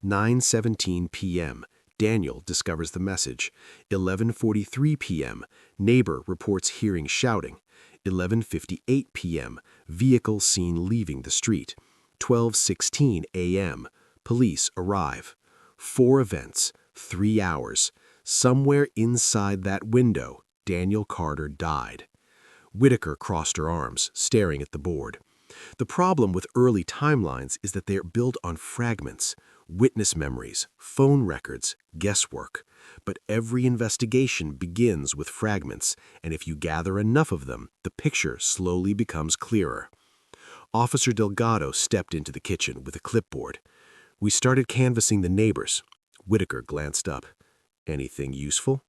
9:17 p.m. Daniel discovers the message. 11:43 p.m. Neighbor reports hearing shouting. 11:58 p.m. Vehicle seen leaving the street. 12:16 a.m. Police arrive. 4 events, 3 hours. Somewhere inside that window, Daniel Carter died. Whitaker crossed her arms, staring at the board. The problem with early timelines is that they are built on fragments, witness memories, phone records, guesswork. But every investigation begins with fragments, and if you gather enough of them, the picture slowly becomes clearer. Officer Delgado stepped into the kitchen with a clipboard. We started canvassing the neighbors. Whitaker glanced up. Anything useful?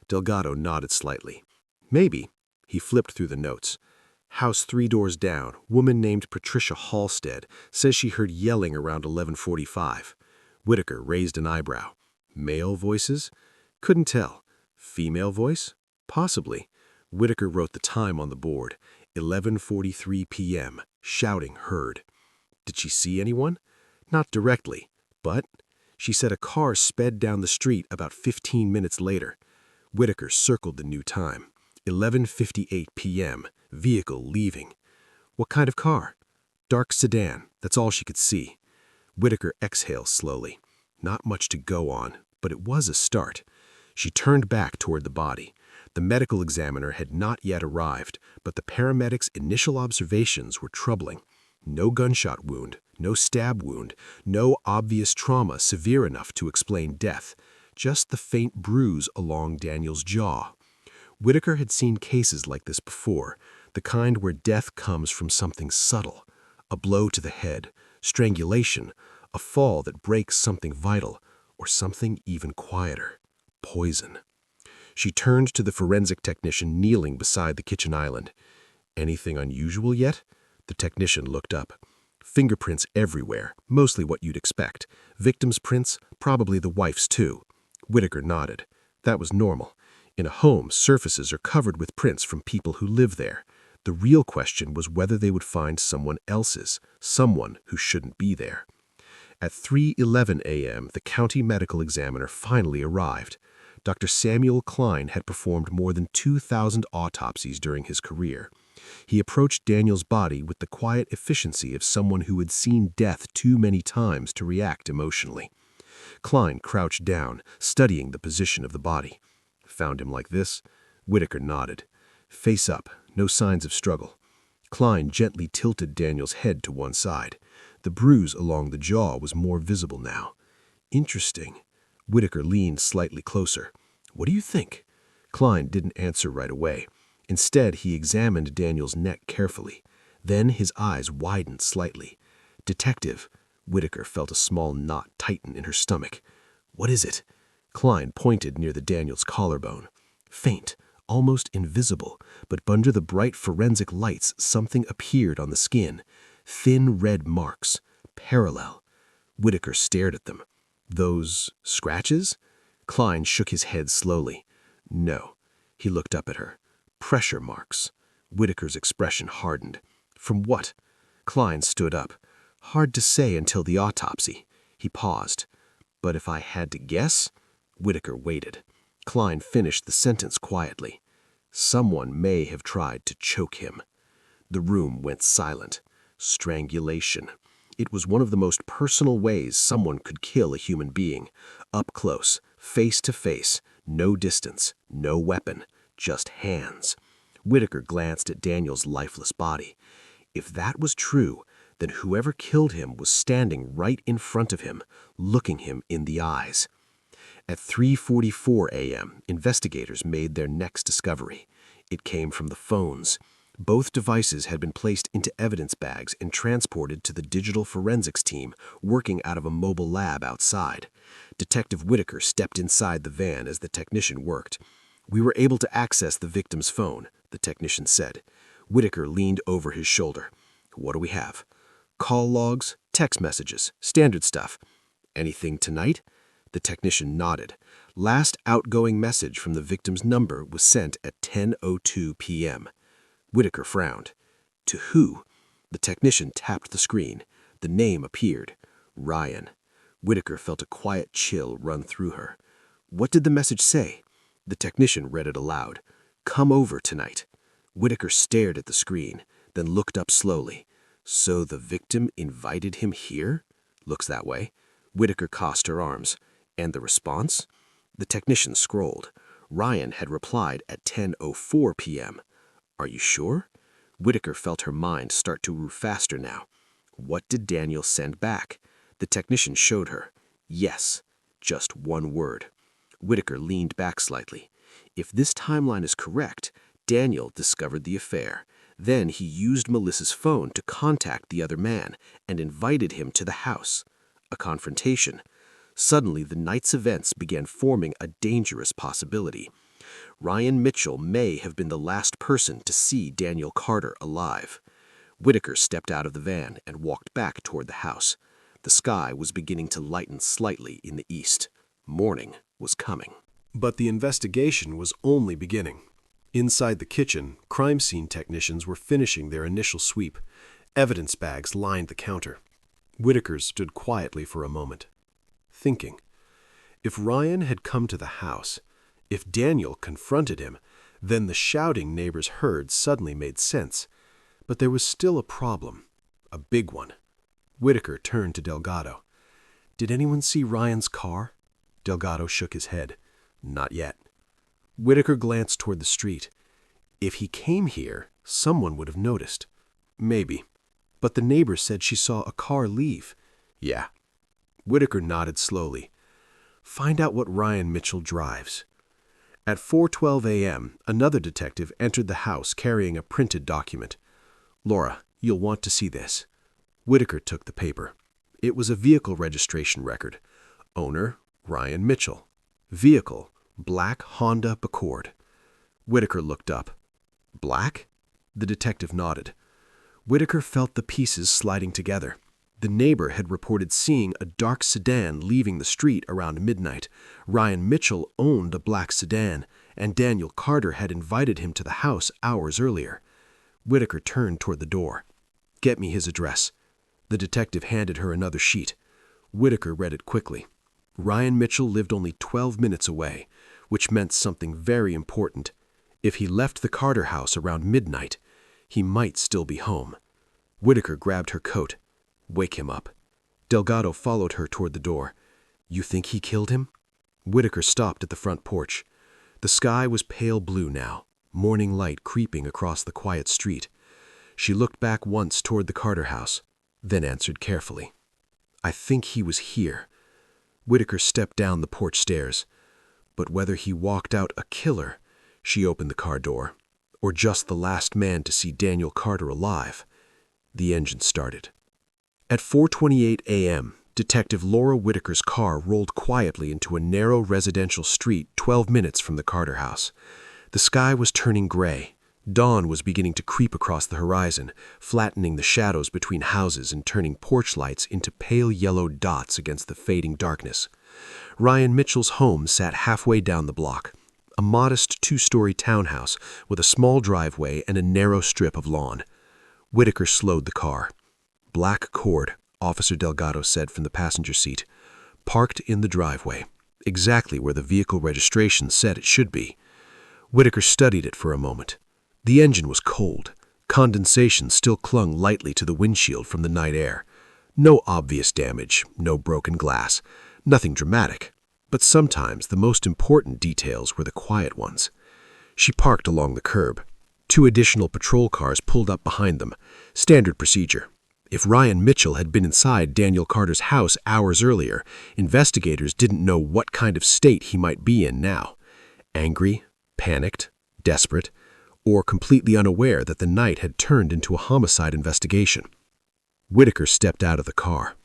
Delgado nodded slightly. Maybe. He flipped through the notes. House 3 doors down, woman named Patricia Halstead, says she heard yelling around 11:45. Whitaker raised an eyebrow. Male voices? Couldn't tell. Female voice? Possibly. Whitaker wrote the time on the board. 11:43 p.m. Shouting heard. Did she see anyone? Not directly, but she said a car sped down the street about 15 minutes later. Whitaker circled the new time. 11:58 p.m. Vehicle leaving. What kind of car? Dark sedan. That's all she could see. Whitaker exhaled slowly. Not much to go on, but it was a start. She turned back toward the body. The medical examiner had not yet arrived, but the paramedics' initial observations were troubling. No gunshot wound, no stab wound, no obvious trauma severe enough to explain death, just the faint bruise along Daniel's jaw. Whitaker had seen cases like this before, the kind where death comes from something subtle, a blow to the head, strangulation, a fall that breaks something vital, or something even quieter, poison. She turned to the forensic technician kneeling beside the kitchen island. Anything unusual yet? The technician looked up. Fingerprints everywhere, mostly what you'd expect. Victim's prints, probably the wife's too. Whitaker nodded. That was normal. In a home, surfaces are covered with prints from people who live there. The real question was whether they would find someone else's, someone who shouldn't be there. At 3:11 a.m., the county medical examiner finally arrived. Dr. Samuel Klein had performed more than 2,000 autopsies during his career. He approached Daniel's body with the quiet efficiency of someone who had seen death too many times to react emotionally. Klein crouched down, studying the position of the body. Found him like this? Whitaker nodded. Face up, no signs of struggle. Klein gently tilted Daniel's head to one side. The bruise along the jaw was more visible now. Interesting. Whitaker leaned slightly closer. What do you think? Klein didn't answer right away. Instead, he examined Daniel's neck carefully. Then his eyes widened slightly. Detective. Whitaker felt a small knot tighten in her stomach. What is it? Klein pointed near the Daniel's collarbone. Faint, almost invisible, but under the bright forensic lights something appeared on the skin. Thin red marks. Parallel. Whitaker stared at them. Those scratches? Klein shook his head slowly. No. He looked up at her. Pressure marks. Whitaker's expression hardened. From what? Klein stood up. Hard to say until the autopsy. He paused. But if I had to guess? Whitaker waited. Klein finished the sentence quietly. Someone may have tried to choke him. The room went silent. Strangulation. It was one of the most personal ways someone could kill a human being. Up close, face to face, no distance, no weapon, just hands. Whitaker glanced at Daniel's lifeless body. If that was true, then whoever killed him was standing right in front of him, looking him in the eyes. At 3:44 a.m., investigators made their next discovery. It came from the phones. Both devices had been placed into evidence bags and transported to the digital forensics team working out of a mobile lab outside. Detective Whitaker stepped inside the van as the technician worked. We were able to access the victim's phone, the technician said. Whitaker leaned over his shoulder. What do we have? Call logs, text messages, standard stuff. Anything tonight? The technician nodded. Last outgoing message from the victim's number was sent at 10:02 p.m. Whitaker frowned. To who? The technician tapped the screen. The name appeared. Ryan. Whitaker felt a quiet chill run through her. What did the message say? The technician read it aloud. Come over tonight. Whitaker stared at the screen, then looked up slowly. So the victim invited him here? Looks that way. Whitaker crossed her arms. And the response? The technician scrolled. Ryan had replied at 10:04 p.m. Are you sure? Whitaker felt her mind start to move faster now. What did Daniel send back? The technician showed her. Yes. Just one word. Whitaker leaned back slightly. If this timeline is correct, Daniel discovered the affair. Then he used Melissa's phone to contact the other man and invited him to the house. A confrontation. Suddenly, the night's events began forming a dangerous possibility. Ryan Mitchell may have been the last person to see Daniel Carter alive. Whitaker stepped out of the van and walked back toward the house. The sky was beginning to lighten slightly in the east. Morning was coming. But the investigation was only beginning. Inside the kitchen, crime scene technicians were finishing their initial sweep. Evidence bags lined the counter. Whitaker stood quietly for a moment, thinking. If Ryan had come to the house, if Daniel confronted him, then the shouting neighbors heard suddenly made sense. But there was still a problem, a big one. Whitaker turned to Delgado. Did anyone see Ryan's car? Delgado shook his head. Not yet. Whitaker glanced toward the street. If he came here, someone would have noticed. Maybe. But the neighbor said she saw a car leave. Yeah. Whitaker nodded slowly. Find out what Ryan Mitchell drives. At 4:12 a.m., another detective entered the house carrying a printed document. Laura, you'll want to see this. Whitaker took the paper. It was a vehicle registration record. Owner, Ryan Mitchell. Vehicle, black Honda Accord. Whitaker looked up. Black? The detective nodded. Whitaker felt the pieces sliding together. The neighbor had reported seeing a dark sedan leaving the street around midnight. Ryan Mitchell owned a black sedan, and Daniel Carter had invited him to the house hours earlier. Whitaker turned toward the door. Get me his address. The detective handed her another sheet. Whitaker read it quickly. Ryan Mitchell lived only 12 minutes away, which meant something very important. If he left the Carter house around midnight, he might still be home. Whitaker grabbed her coat. Wake him up. Delgado followed her toward the door. You think he killed him? Whitaker stopped at the front porch. The sky was pale blue now, morning light creeping across the quiet street. She looked back once toward the Carter house, then answered carefully. I think he was here. Whitaker stepped down the porch stairs. But whether he walked out a killer, she opened the car door, or just the last man to see Daniel Carter alive, the engine started. At 4:28 a.m., Detective Laura Whitaker's car rolled quietly into a narrow residential street 12 minutes from the Carter house. The sky was turning gray. Dawn was beginning to creep across the horizon, flattening the shadows between houses and turning porch lights into pale yellow dots against the fading darkness. Ryan Mitchell's home sat halfway down the block, a modest two-story townhouse with a small driveway and a narrow strip of lawn. Whitaker slowed the car. Black Accord, Officer Delgado said from the passenger seat, parked in the driveway, exactly where the vehicle registration said it should be. Whitaker studied it for a moment. The engine was cold. Condensation still clung lightly to the windshield from the night air. No obvious damage, no broken glass, nothing dramatic. But sometimes the most important details were the quiet ones. She parked along the curb. 2 additional patrol cars pulled up behind them. Standard procedure. If Ryan Mitchell had been inside Daniel Carter's house hours earlier, investigators didn't know what kind of state he might be in now. Angry, panicked, desperate, or completely unaware that the night had turned into a homicide investigation. Whitaker stepped out of the car.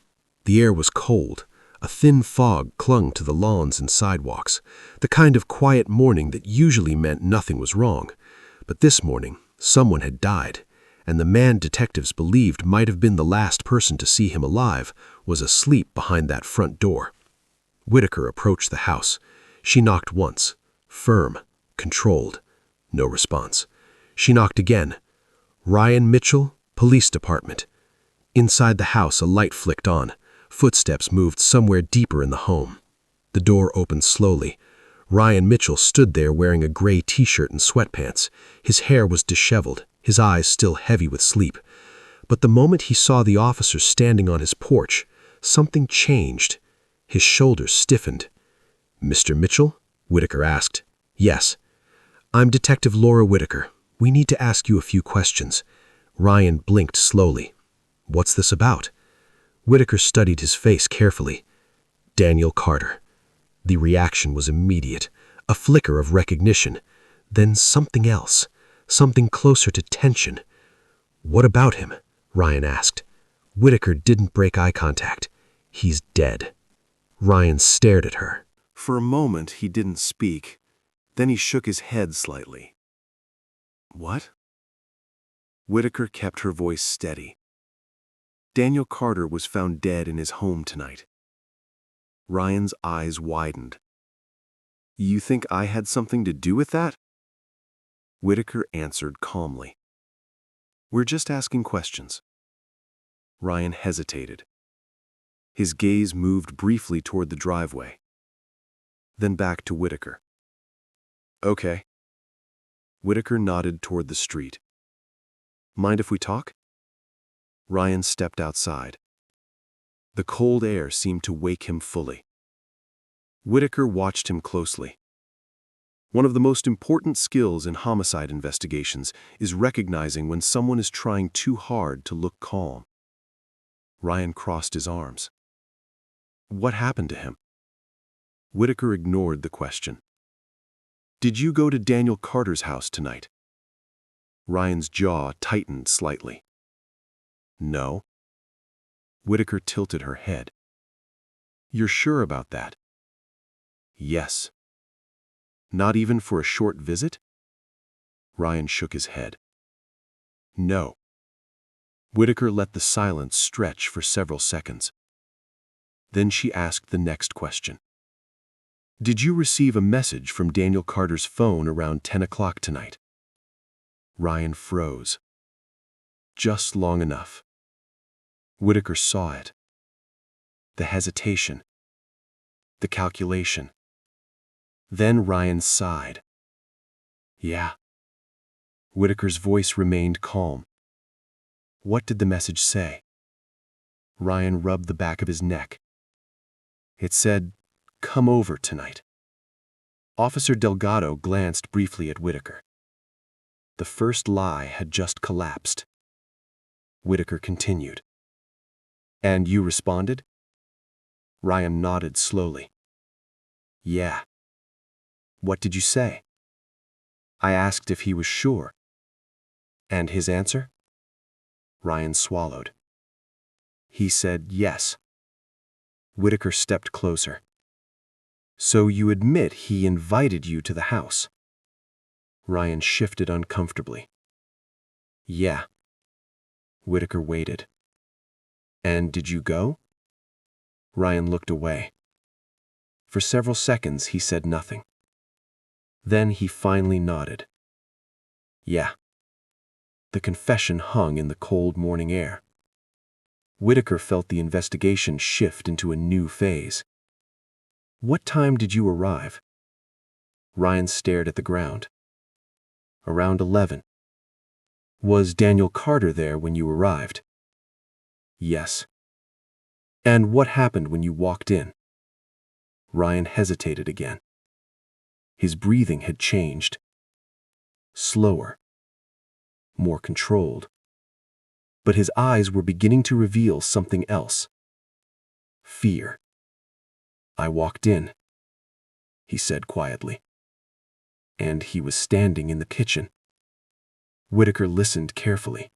The air was cold. A thin fog clung to the lawns and sidewalks, the kind of quiet morning that usually meant nothing was wrong. But this morning, someone had died, and the man detectives believed might have been the last person to see him alive was asleep behind that front door. Whitaker approached the house. She knocked once, firm, controlled. No response. She knocked again. Ryan Mitchell, Police Department. Inside the house, a light flicked on. Footsteps moved somewhere deeper in the home. The door opened slowly. Ryan Mitchell stood there wearing a gray t-shirt and sweatpants. His hair was disheveled, his eyes still heavy with sleep. But the moment he saw the officer standing on his porch, something changed. His shoulders stiffened. Mr. Mitchell? Whitaker asked. Yes. I'm Detective Laura Whitaker. We need to ask you a few questions. Ryan blinked slowly. What's this about? Whitaker studied his face carefully. Daniel Carter. The reaction was immediate, a flicker of recognition. Then something else, something closer to tension. What about him? Ryan asked. Whitaker didn't break eye contact. He's dead. Ryan stared at her. For a moment, he didn't speak. Then he shook his head slightly. What? Whitaker kept her voice steady. Daniel Carter was found dead in his home tonight. Ryan's eyes widened. You think I had something to do with that? Whitaker answered calmly. We're just asking questions. Ryan hesitated. His gaze moved briefly toward the driveway, then back to Whitaker. Okay. Whitaker nodded toward the street. Mind if we talk? Ryan stepped outside. The cold air seemed to wake him fully. Whitaker watched him closely. One of the most important skills in homicide investigations is recognizing when someone is trying too hard to look calm. Ryan crossed his arms. What happened to him? Whitaker ignored the question. Did you go to Daniel Carter's house tonight? Ryan's jaw tightened slightly. No. Whitaker tilted her head. You're sure about that? Yes. Not even for a short visit? Ryan shook his head. No. Whitaker let the silence stretch for several seconds. Then she asked the next question. Did you receive a message from Daniel Carter's phone around 10 o'clock tonight? Ryan froze. Just long enough. Whitaker saw it. The hesitation. The calculation. Then Ryan sighed. Yeah. Whitaker's voice remained calm. What did the message say? Ryan rubbed the back of his neck. It said, "Come over tonight." Officer Delgado glanced briefly at Whitaker. The first lie had just collapsed. Whitaker continued. And you responded? Ryan nodded slowly. Yeah. What did you say? I asked if he was sure. And his answer? Ryan swallowed. He said yes. Whitaker stepped closer. So you admit he invited you to the house? Ryan shifted uncomfortably. Yeah. Whitaker waited. And did you go? Ryan looked away. For several seconds he said nothing. Then he finally nodded. Yeah. The confession hung in the cold morning air. Whitaker felt the investigation shift into a new phase. What time did you arrive? Ryan stared at the ground. Around 11. Was Daniel Carter there when you arrived? Yes. And what happened when you walked in? Ryan hesitated again. His breathing had changed. Slower. More controlled. But his eyes were beginning to reveal something else. Fear. I walked in, he said quietly. And he was standing in the kitchen. Whitaker listened carefully.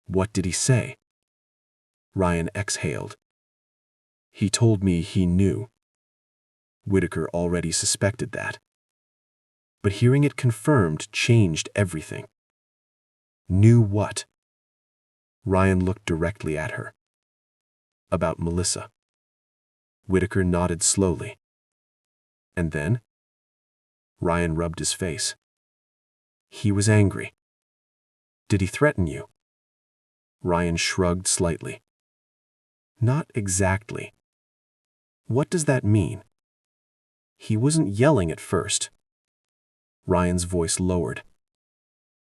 What did he say? Ryan exhaled. He told me he knew. Whitaker already suspected that. But hearing it confirmed changed everything. Knew what? Ryan looked directly at her. About Melissa. Whitaker nodded slowly. And then? Ryan rubbed his face. He was angry. Did he threaten you? Ryan shrugged slightly. Not exactly. What does that mean? He wasn't yelling at first. Ryan's voice lowered.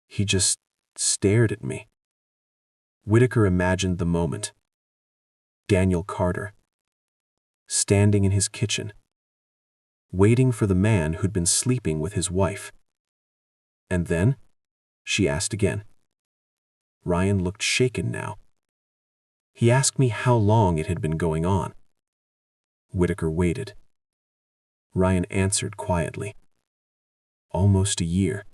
He just stared at me. Whitaker imagined the moment. Daniel Carter. Standing in his kitchen. Waiting for the man who'd been sleeping with his wife. And then? She asked again. Ryan looked shaken now. He asked me how long it had been going on. Whitaker waited. Ryan answered quietly. Almost a year.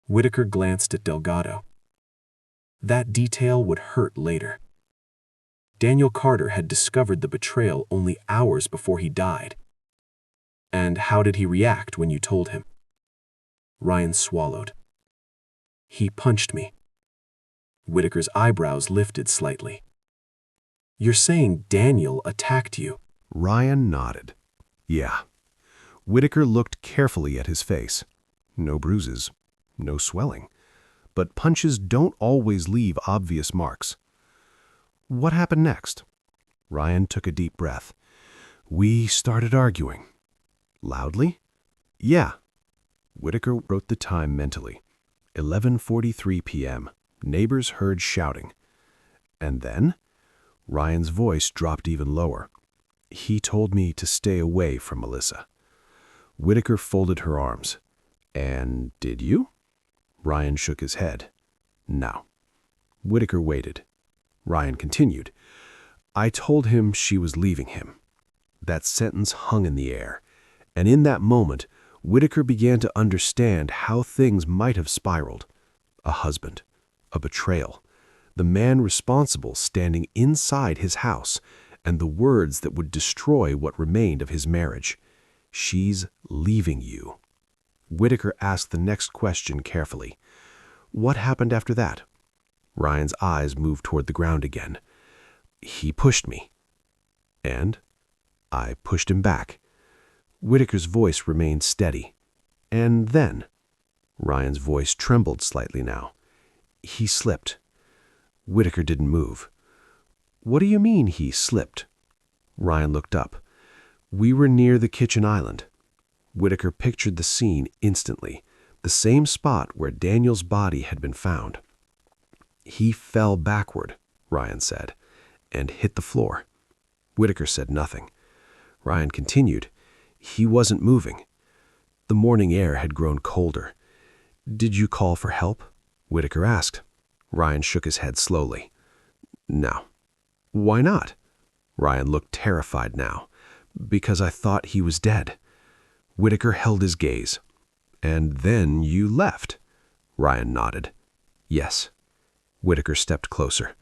Whitaker glanced at Delgado. That detail would hurt later. Daniel Carter had discovered the betrayal only hours before he died. And how did he react when you told him? Ryan swallowed. He punched me. Whitaker's eyebrows lifted slightly. You're saying Daniel attacked you? Ryan nodded. Yeah. Whitaker looked carefully at his face. No bruises, no swelling. But punches don't always leave obvious marks. What happened next? Ryan took a deep breath. We started arguing. Loudly? Yeah. Whitaker wrote the time mentally. 11:43 p.m. Neighbors heard shouting. And then? Ryan's voice dropped even lower. He told me to stay away from Melissa. Whitaker folded her arms. And did you? Ryan shook his head. No. Whitaker waited. Ryan continued. I told him she was leaving him. That sentence hung in the air, and in that moment, Whitaker began to understand how things might have spiraled. A husband, a betrayal, the man responsible standing inside his house, and the words that would destroy what remained of his marriage. She's leaving you. Whitaker asked the next question carefully. What happened after that? Ryan's eyes moved toward the ground again. He pushed me. And? I pushed him back. Whitaker's voice remained steady. And then? Ryan's voice trembled slightly now. He slipped. Whitaker didn't move. What do you mean he slipped? Ryan looked up. We were near the kitchen island. Whitaker pictured the scene instantly, the same spot where Daniel's body had been found. He fell backward, Ryan said, and hit the floor. Whitaker said nothing. Ryan continued. He wasn't moving. The morning air had grown colder. Did you call for help? Whitaker asked. Ryan shook his head slowly. No. Why not? Ryan looked terrified now. Because I thought he was dead. Whitaker held his gaze. And then you left. Ryan nodded. Yes. Whitaker stepped closer.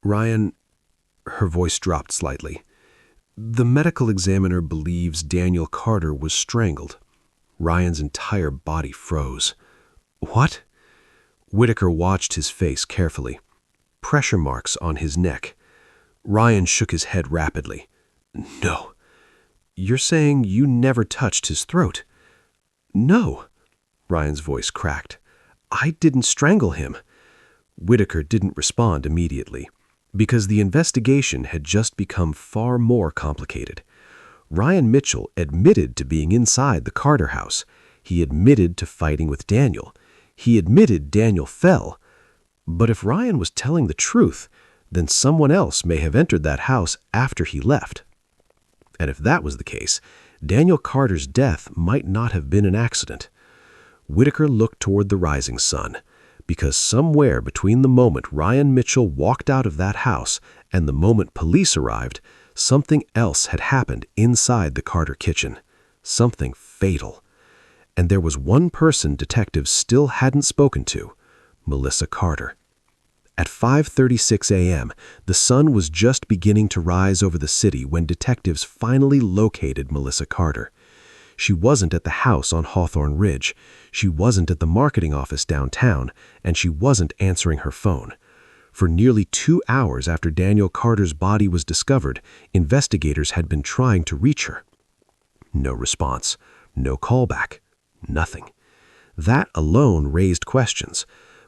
Ryan, her voice dropped slightly. The medical examiner believes Daniel Carter was strangled. Ryan's entire body froze. What? Whitaker watched his face carefully. Pressure marks on his neck. Ryan shook his head rapidly. No. You're saying you never touched his throat? No. Ryan's voice cracked. I didn't strangle him. Whitaker didn't respond immediately, because the investigation had just become far more complicated. Ryan Mitchell admitted to being inside the Carter house. He admitted to fighting with Daniel. He admitted Daniel fell. But if Ryan was telling the truth, then someone else may have entered that house after he left. And if that was the case, Daniel Carter's death might not have been an accident. Whitaker looked toward the rising sun, because somewhere between the moment Ryan Mitchell walked out of that house and the moment police arrived, something else had happened inside the Carter kitchen. Something fatal. And there was one person detectives still hadn't spoken to, Melissa Carter. At 5:36 a.m., the sun was just beginning to rise over the city when detectives finally located Melissa Carter. She wasn't at the house on Hawthorne Ridge, she wasn't at the marketing office downtown, and she wasn't answering her phone. For nearly 2 hours after Daniel Carter's body was discovered, investigators had been trying to reach her. No response, no callback, nothing. That alone raised questions.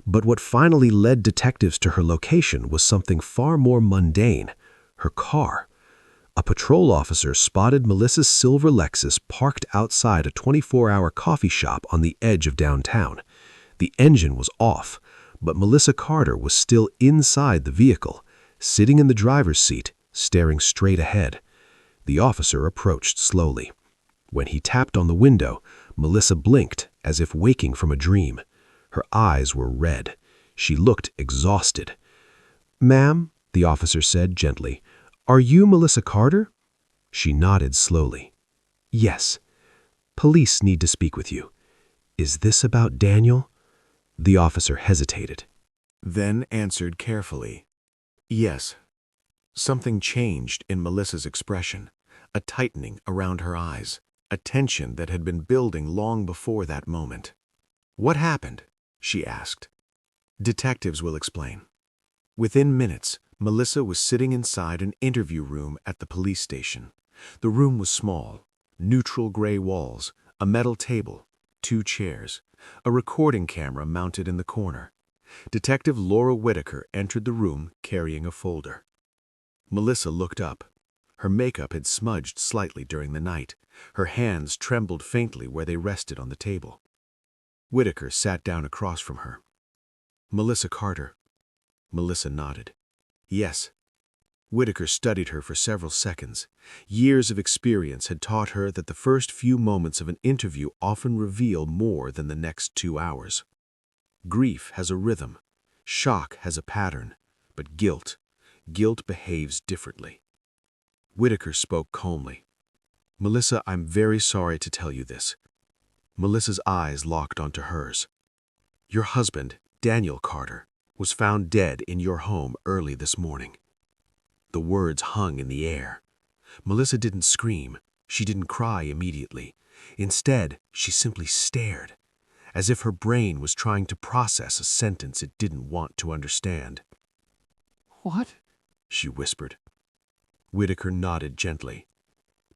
But what finally led detectives to her location was something far more mundane, her car. A patrol officer spotted Melissa's silver Lexus parked outside a 24-hour coffee shop on the edge of downtown. The engine was off, but Melissa Carter was still inside the vehicle, sitting in the driver's seat, staring straight ahead. The officer approached slowly. When he tapped on the window, Melissa blinked as if waking from a dream. Her eyes were red. She looked exhausted. "Ma'am," the officer said gently, "are you Melissa Carter?" She nodded slowly. "Yes. Police need to speak with you. Is this about Daniel?" The officer hesitated. Then answered carefully. Yes. Something changed in Melissa's expression, a tightening around her eyes, a tension that had been building long before that moment. "What happened?" she asked. "Detectives will explain." Within minutes, Melissa was sitting inside an interview room at the police station. The room was small, neutral gray walls, a metal table, 2 chairs, a recording camera mounted in the corner. Detective Laura Whitaker entered the room carrying a folder. Melissa looked up. Her makeup had smudged slightly during the night. Her hands trembled faintly where they rested on the table. Whitaker sat down across from her. "Melissa Carter." Melissa nodded. "Yes." Whitaker studied her for several seconds. Years of experience had taught her that the first few moments of an interview often reveal more than the next 2 hours. Grief has a rhythm. Shock has a pattern. But guilt behaves differently. Whitaker spoke calmly. "Melissa, I'm very sorry to tell you this." Melissa's eyes locked onto hers. "Your husband, Daniel Carter, was found dead in your home early this morning." The words hung in the air. Melissa didn't scream. She didn't cry immediately. Instead, she simply stared, as if her brain was trying to process a sentence it didn't want to understand. "What?" she whispered. Whitaker nodded gently.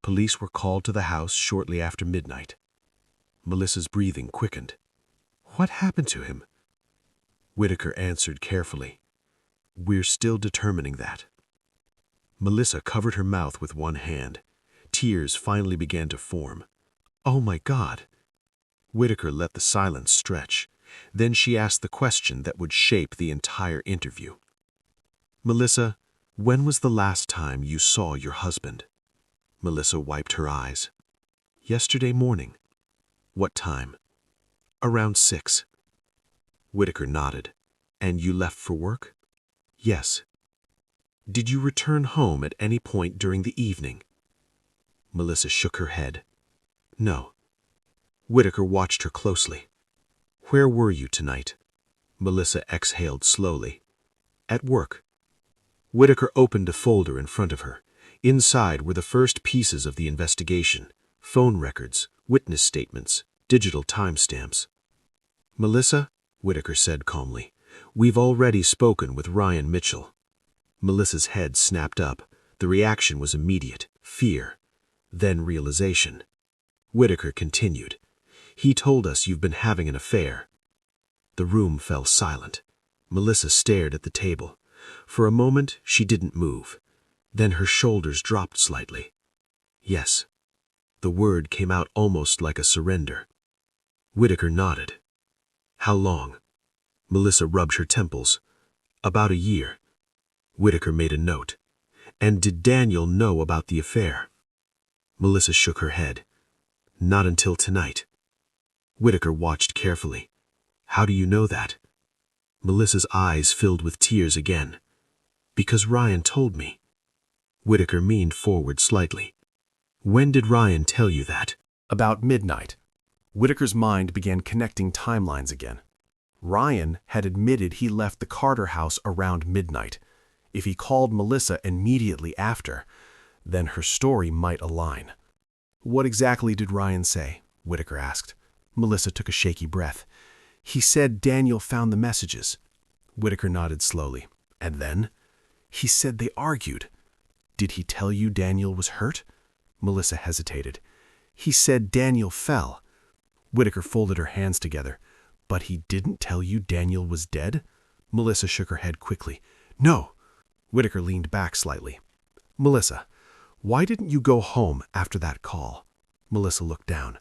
Police were called to the house shortly after midnight. Melissa's breathing quickened. "What happened to him?" Whitaker answered carefully. "We're still determining that." Melissa covered her mouth with one hand. Tears finally began to form. "Oh my God." Whitaker let the silence stretch. Then she asked the question that would shape the entire interview. "Melissa, when was the last time you saw your husband?" Melissa wiped her eyes. "Yesterday morning." "What time?" "Around 6. Whitaker nodded. "And you left for work?" "Yes." "Did you return home at any point during the evening?" Melissa shook her head. "No." Whitaker watched her closely. "Where were you tonight?" Melissa exhaled slowly. "At work." Whitaker opened a folder in front of her. Inside were the first pieces of the investigation: phone records, witness statements, digital timestamps. "Melissa," Whitaker said calmly, "we've already spoken with Ryan Mitchell." Melissa's head snapped up. The reaction was immediate: fear, then realization. Whitaker continued, "He told us you've been having an affair." The room fell silent. Melissa stared at the table. For a moment, she didn't move. Then her shoulders dropped slightly. "Yes." The word came out almost like a surrender. Whitaker nodded. "How long?" Melissa rubbed her temples. "About a year." Whitaker made a note. "And did Daniel know about the affair?" Melissa shook her head. "Not until tonight." Whitaker watched carefully. "How do you know that?" Melissa's eyes filled with tears again. "Because Ryan told me." Whitaker leaned forward slightly. "When did Ryan tell you that?" About midnight. Whitaker's mind began connecting timelines again. Ryan had admitted he left the Carter house around midnight. If he called Melissa immediately after, then her story might align. "What exactly did Ryan say?" Whitaker asked. Melissa took a shaky breath. "He said Daniel found the messages." Whitaker nodded slowly. "And then?" "He said they argued." "Did he tell you Daniel was hurt?" Melissa hesitated. "He said Daniel fell." Whitaker folded her hands together. "But he didn't tell you Daniel was dead?" Melissa shook her head quickly. "No." Whitaker leaned back slightly. "Melissa, why didn't you go home after that call?" Melissa looked down.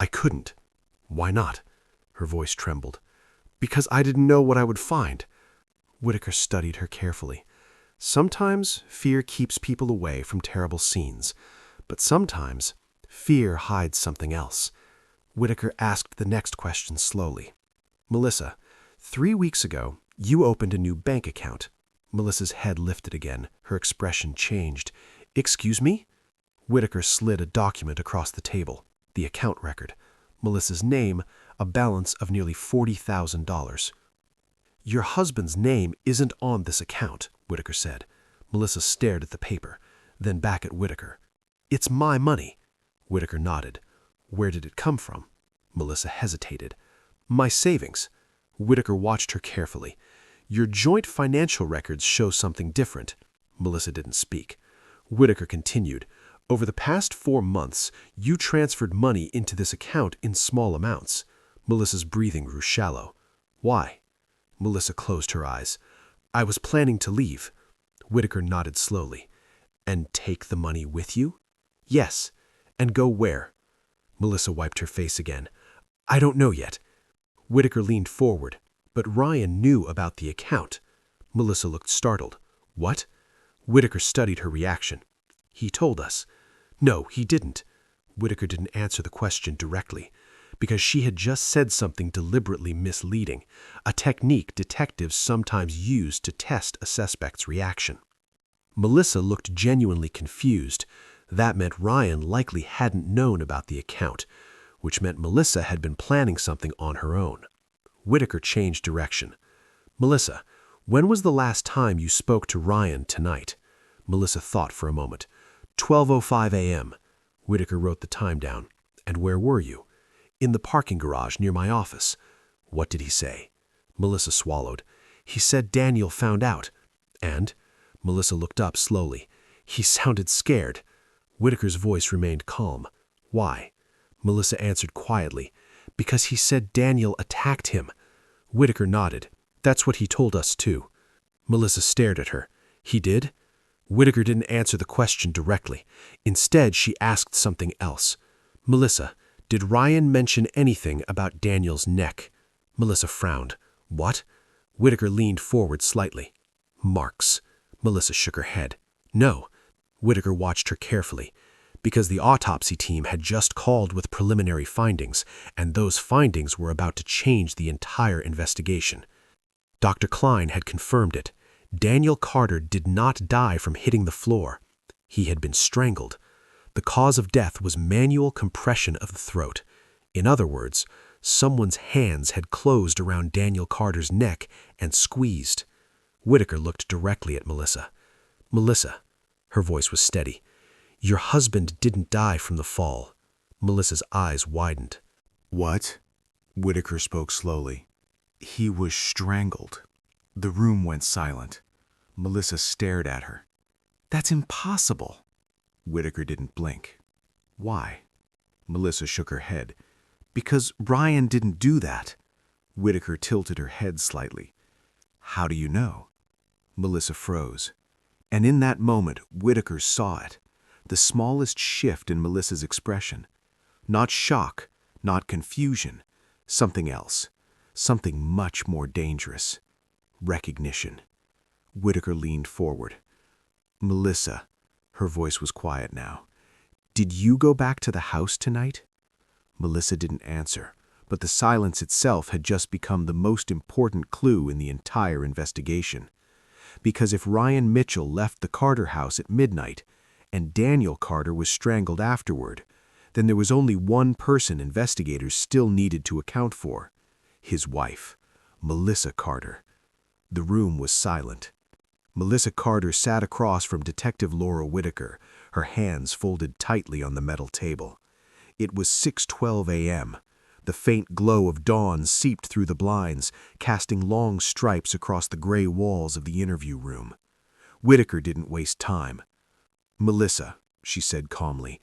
"I couldn't." "Why not?" Her voice trembled. "Because I didn't know what I would find." Whitaker studied her carefully. "Sometimes fear keeps people away from terrible scenes, but sometimes fear hides something else." Whitaker asked the next question slowly. "Melissa, 3 weeks ago, you opened a new bank account." Melissa's head lifted again. Her expression changed. "Excuse me?" Whitaker slid a document across the table. The account record. Melissa's name, a balance of nearly $40,000. "Your husband's name isn't on this account," Whitaker said. Melissa stared at the paper, then back at Whitaker. "It's my money." Whitaker nodded. "Where did it come from?" Melissa hesitated. "My savings." Whitaker watched her carefully. "Your joint financial records show something different." Melissa didn't speak. Whitaker continued. "Over the past 4 months, you transferred money into this account in small amounts." Melissa's breathing grew shallow. "Why?" Melissa closed her eyes. "I was planning to leave." Whitaker nodded slowly. "And take the money with you?" "Yes." "And go where?" Melissa wiped her face again. "I don't know yet." Whitaker leaned forward. "But Ryan knew about the account." Melissa looked startled. "What?" Whitaker studied her reaction. "He told us." "No, he didn't." Whitaker didn't answer the question directly, because she had just said something deliberately misleading, a technique detectives sometimes use to test a suspect's reaction. Melissa looked genuinely confused. That meant Ryan likely hadn't known about the account, which meant Melissa had been planning something on her own. Whitaker changed direction. "Melissa, when was the last time you spoke to Ryan tonight?" Melissa thought for a moment. 12:05 a.m. Whitaker wrote the time down. "And where were you?" "In the parking garage near my office." "What did he say?" Melissa swallowed. "He said Daniel found out." "And?" Melissa looked up slowly. "He sounded scared." Whitaker's voice remained calm. "Why?" Melissa answered quietly. "Because he said Daniel attacked him." Whitaker nodded. "That's what he told us too." Melissa stared at her. "He did?" Whitaker didn't answer the question directly. Instead, she asked something else. "Melissa, did Ryan mention anything about Daniel's neck?" Melissa frowned. "What?" Whitaker leaned forward slightly. "Marks." Melissa shook her head. "No." Whitaker watched her carefully, because the autopsy team had just called with preliminary findings, and those findings were about to change the entire investigation. Dr. Klein had confirmed it. Daniel Carter did not die from hitting the floor. He had been strangled. The cause of death was manual compression of the throat. In other words, someone's hands had closed around Daniel Carter's neck and squeezed. Whitaker looked directly at Melissa. "Melissa," her voice was steady, "your husband didn't die from the fall." Melissa's eyes widened. "What?" Whitaker spoke slowly. "He was strangled." The room went silent. Melissa stared at her. "That's impossible." Whitaker didn't blink. "Why?" Melissa shook her head. "Because Ryan didn't do that." Whitaker tilted her head slightly. "How do you know?" Melissa froze. And in that moment, Whitaker saw it. The smallest shift in Melissa's expression. Not shock, not confusion. Something else. Something much more dangerous. Recognition. Whitaker leaned forward. "Melissa," her voice was quiet now, "did you go back to the house tonight?" Melissa didn't answer, but the silence itself had just become the most important clue in the entire investigation. Because if Ryan Mitchell left the Carter house at midnight, and Daniel Carter was strangled afterward, then there was only one person investigators still needed to account for: his wife, Melissa Carter. The room was silent. Melissa Carter sat across from Detective Laura Whitaker, her hands folded tightly on the metal table. It was 6:12 a.m. The faint glow of dawn seeped through the blinds, casting long stripes across the gray walls of the interview room. Whitaker didn't waste time. "Melissa," she said calmly,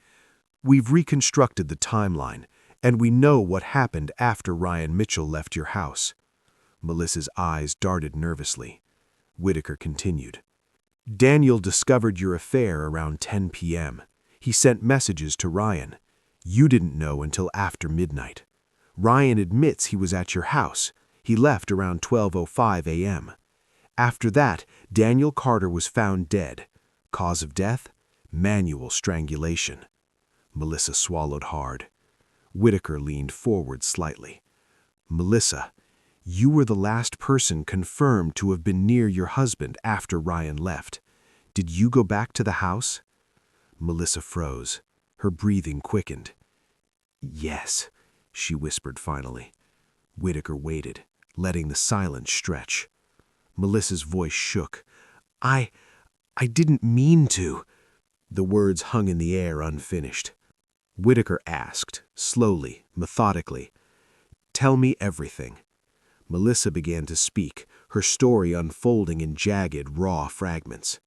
"we've reconstructed the timeline, and we know what happened after Ryan Mitchell left your house." Melissa's eyes darted nervously. Whitaker continued. "Daniel discovered your affair around 10 p.m. He sent messages to Ryan. You didn't know until after midnight. Ryan admits he was at your house. He left around 12:05 a.m. After that, Daniel Carter was found dead. Cause of death? Manual strangulation." Melissa swallowed hard. Whitaker leaned forward slightly. "Melissa, you were the last person confirmed to have been near your husband after Ryan left. Did you go back to the house?" Melissa froze. Her breathing quickened. "Yes," she whispered finally. Whitaker waited, letting the silence stretch. Melissa's voice shook. I didn't mean to." The words hung in the air unfinished. Whitaker asked, slowly, methodically, "Tell me everything." Melissa began to speak, her story unfolding in jagged, raw fragments.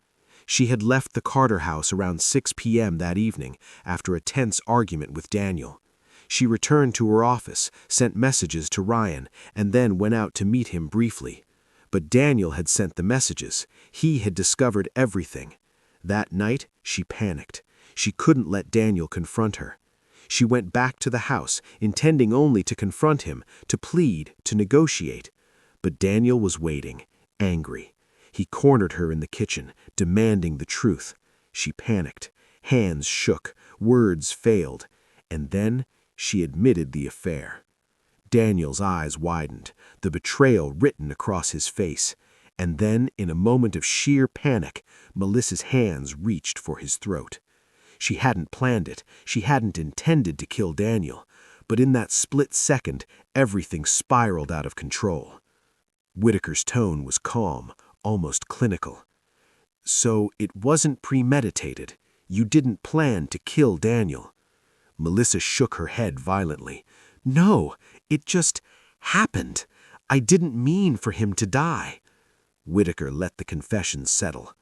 She had left the Carter house around 6 p.m. that evening after a tense argument with Daniel. She returned to her office, sent messages to Ryan, and then went out to meet him briefly. But Daniel had sent the messages. He had discovered everything. That night, she panicked. She couldn't let Daniel confront her. She went back to the house, intending only to confront him, to plead, to negotiate. But Daniel was waiting, angry. He cornered her in the kitchen, demanding the truth. She panicked. Hands shook, words failed, and then she admitted the affair. Daniel's eyes widened, the betrayal written across his face, and then, in a moment of sheer panic, Melissa's hands reached for his throat. She hadn't planned it, she hadn't intended to kill Daniel, but in that split second, everything spiraled out of control. Whitaker's tone was calm, almost clinical. "So it wasn't premeditated. You didn't plan to kill Daniel." Melissa shook her head violently. "No, it just happened. I didn't mean for him to die." Whitaker let the confession settle.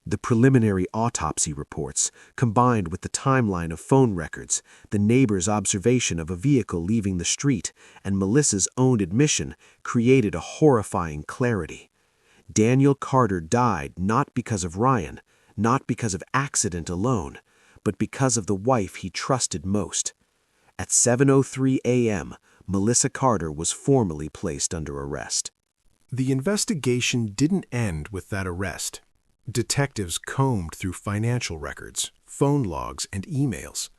The preliminary autopsy reports, combined with the timeline of phone records, the neighbor's observation of a vehicle leaving the street, and Melissa's own admission, created a horrifying clarity. Daniel Carter died not because of Ryan, not because of accident alone, but because of the wife he trusted most. At 7:03 a.m., Melissa Carter was formally placed under arrest. The investigation didn't end with that arrest. Detectives combed through financial records, phone logs, and emails.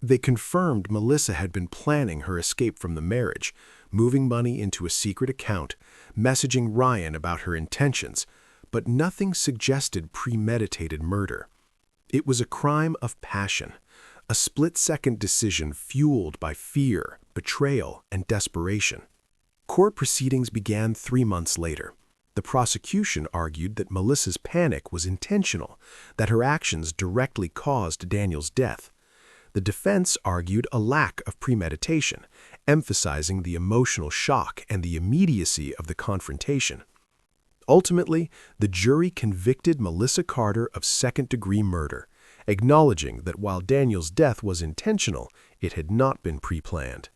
They confirmed Melissa had been planning her escape from the marriage, moving money into a secret account, messaging Ryan about her intentions, but nothing suggested premeditated murder. It was a crime of passion, a split-second decision fueled by fear, betrayal, and desperation. Court proceedings began 3 months later. The prosecution argued that Melissa's panic was intentional, that her actions directly caused Daniel's death. The defense argued a lack of premeditation, emphasizing the emotional shock and the immediacy of the confrontation. Ultimately, the jury convicted Melissa Carter of second-degree murder, acknowledging that while Daniel's death was intentional, it had not been pre-planned.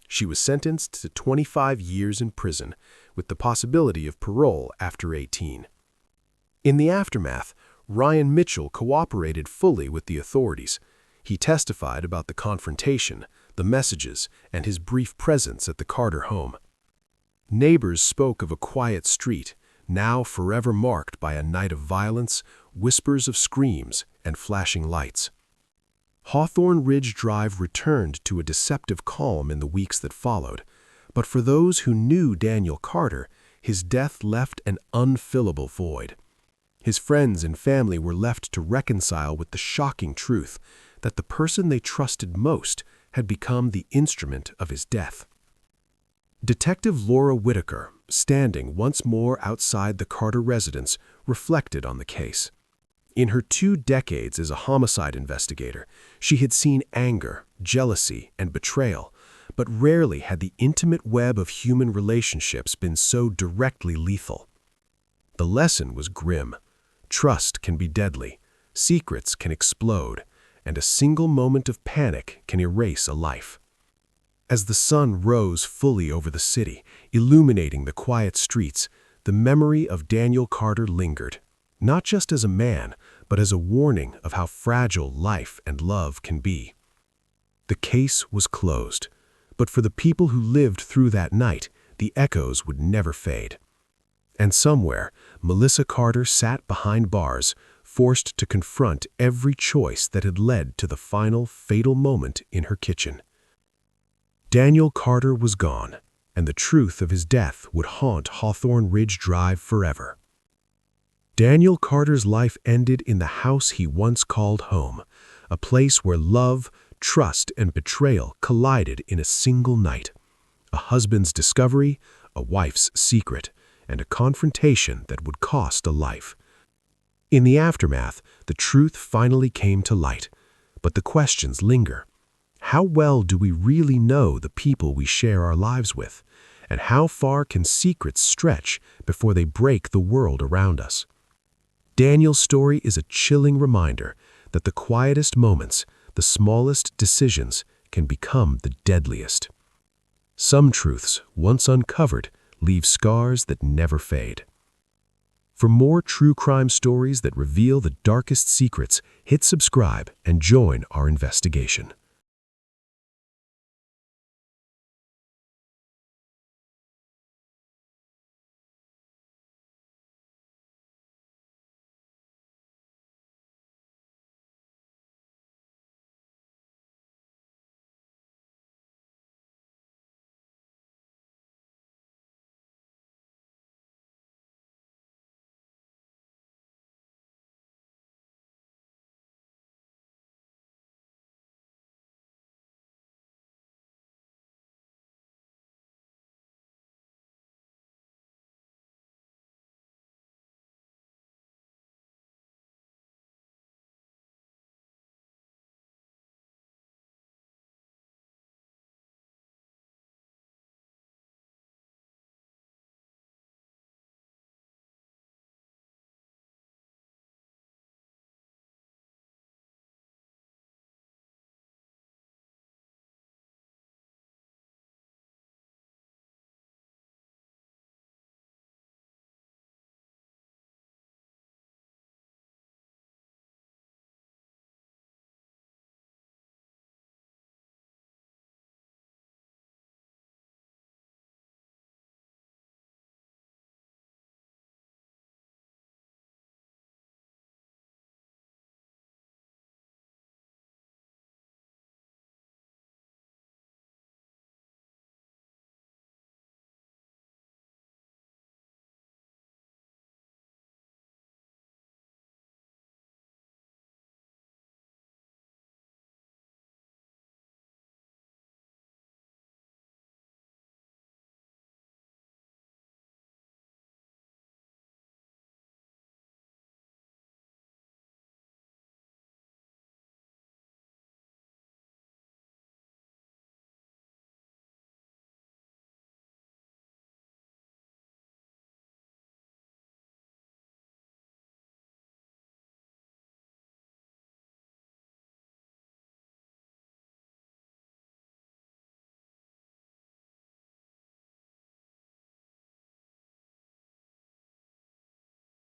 She was sentenced to 25 years in prison, with the possibility of parole after 18. In the aftermath, Ryan Mitchell cooperated fully with the authorities. He testified about the confrontation, the messages, and his brief presence at the Carter home. Neighbors spoke of a quiet street, now forever marked by a night of violence, whispers of screams, and flashing lights. Hawthorne Ridge Drive returned to a deceptive calm in the weeks that followed, but for those who knew Daniel Carter, his death left an unfillable void. His friends and family were left to reconcile with the shocking truth that the person they trusted most had become the instrument of his death. Detective Laura Whitaker, standing once more outside the Carter residence, reflected on the case. In her 2 decades as a homicide investigator, she had seen anger, jealousy, and betrayal, but rarely had the intimate web of human relationships been so directly lethal. The lesson was grim. Trust can be deadly, secrets can explode, and a single moment of panic can erase a life. As the sun rose fully over the city, illuminating the quiet streets, the memory of Daniel Carter lingered, not just as a man, but as a warning of how fragile life and love can be. The case was closed, but for the people who lived through that night, the echoes would never fade. And somewhere, Melissa Carter sat behind bars, forced to confront every choice that had led to the final fatal moment in her kitchen. Daniel Carter was gone, and the truth of his death would haunt Hawthorne Ridge Drive forever. Daniel Carter's life ended in the house he once called home, a place where love, trust, and betrayal collided in a single night. A husband's discovery, a wife's secret, and a confrontation that would cost a life. In the aftermath, the truth finally came to light, but the questions linger. How well do we really know the people we share our lives with? And how far can secrets stretch before they break the world around us? Daniel's story is a chilling reminder that the quietest moments, the smallest decisions, can become the deadliest. Some truths, once uncovered, leave scars that never fade. For more true crime stories that reveal the darkest secrets, hit subscribe and join our investigation.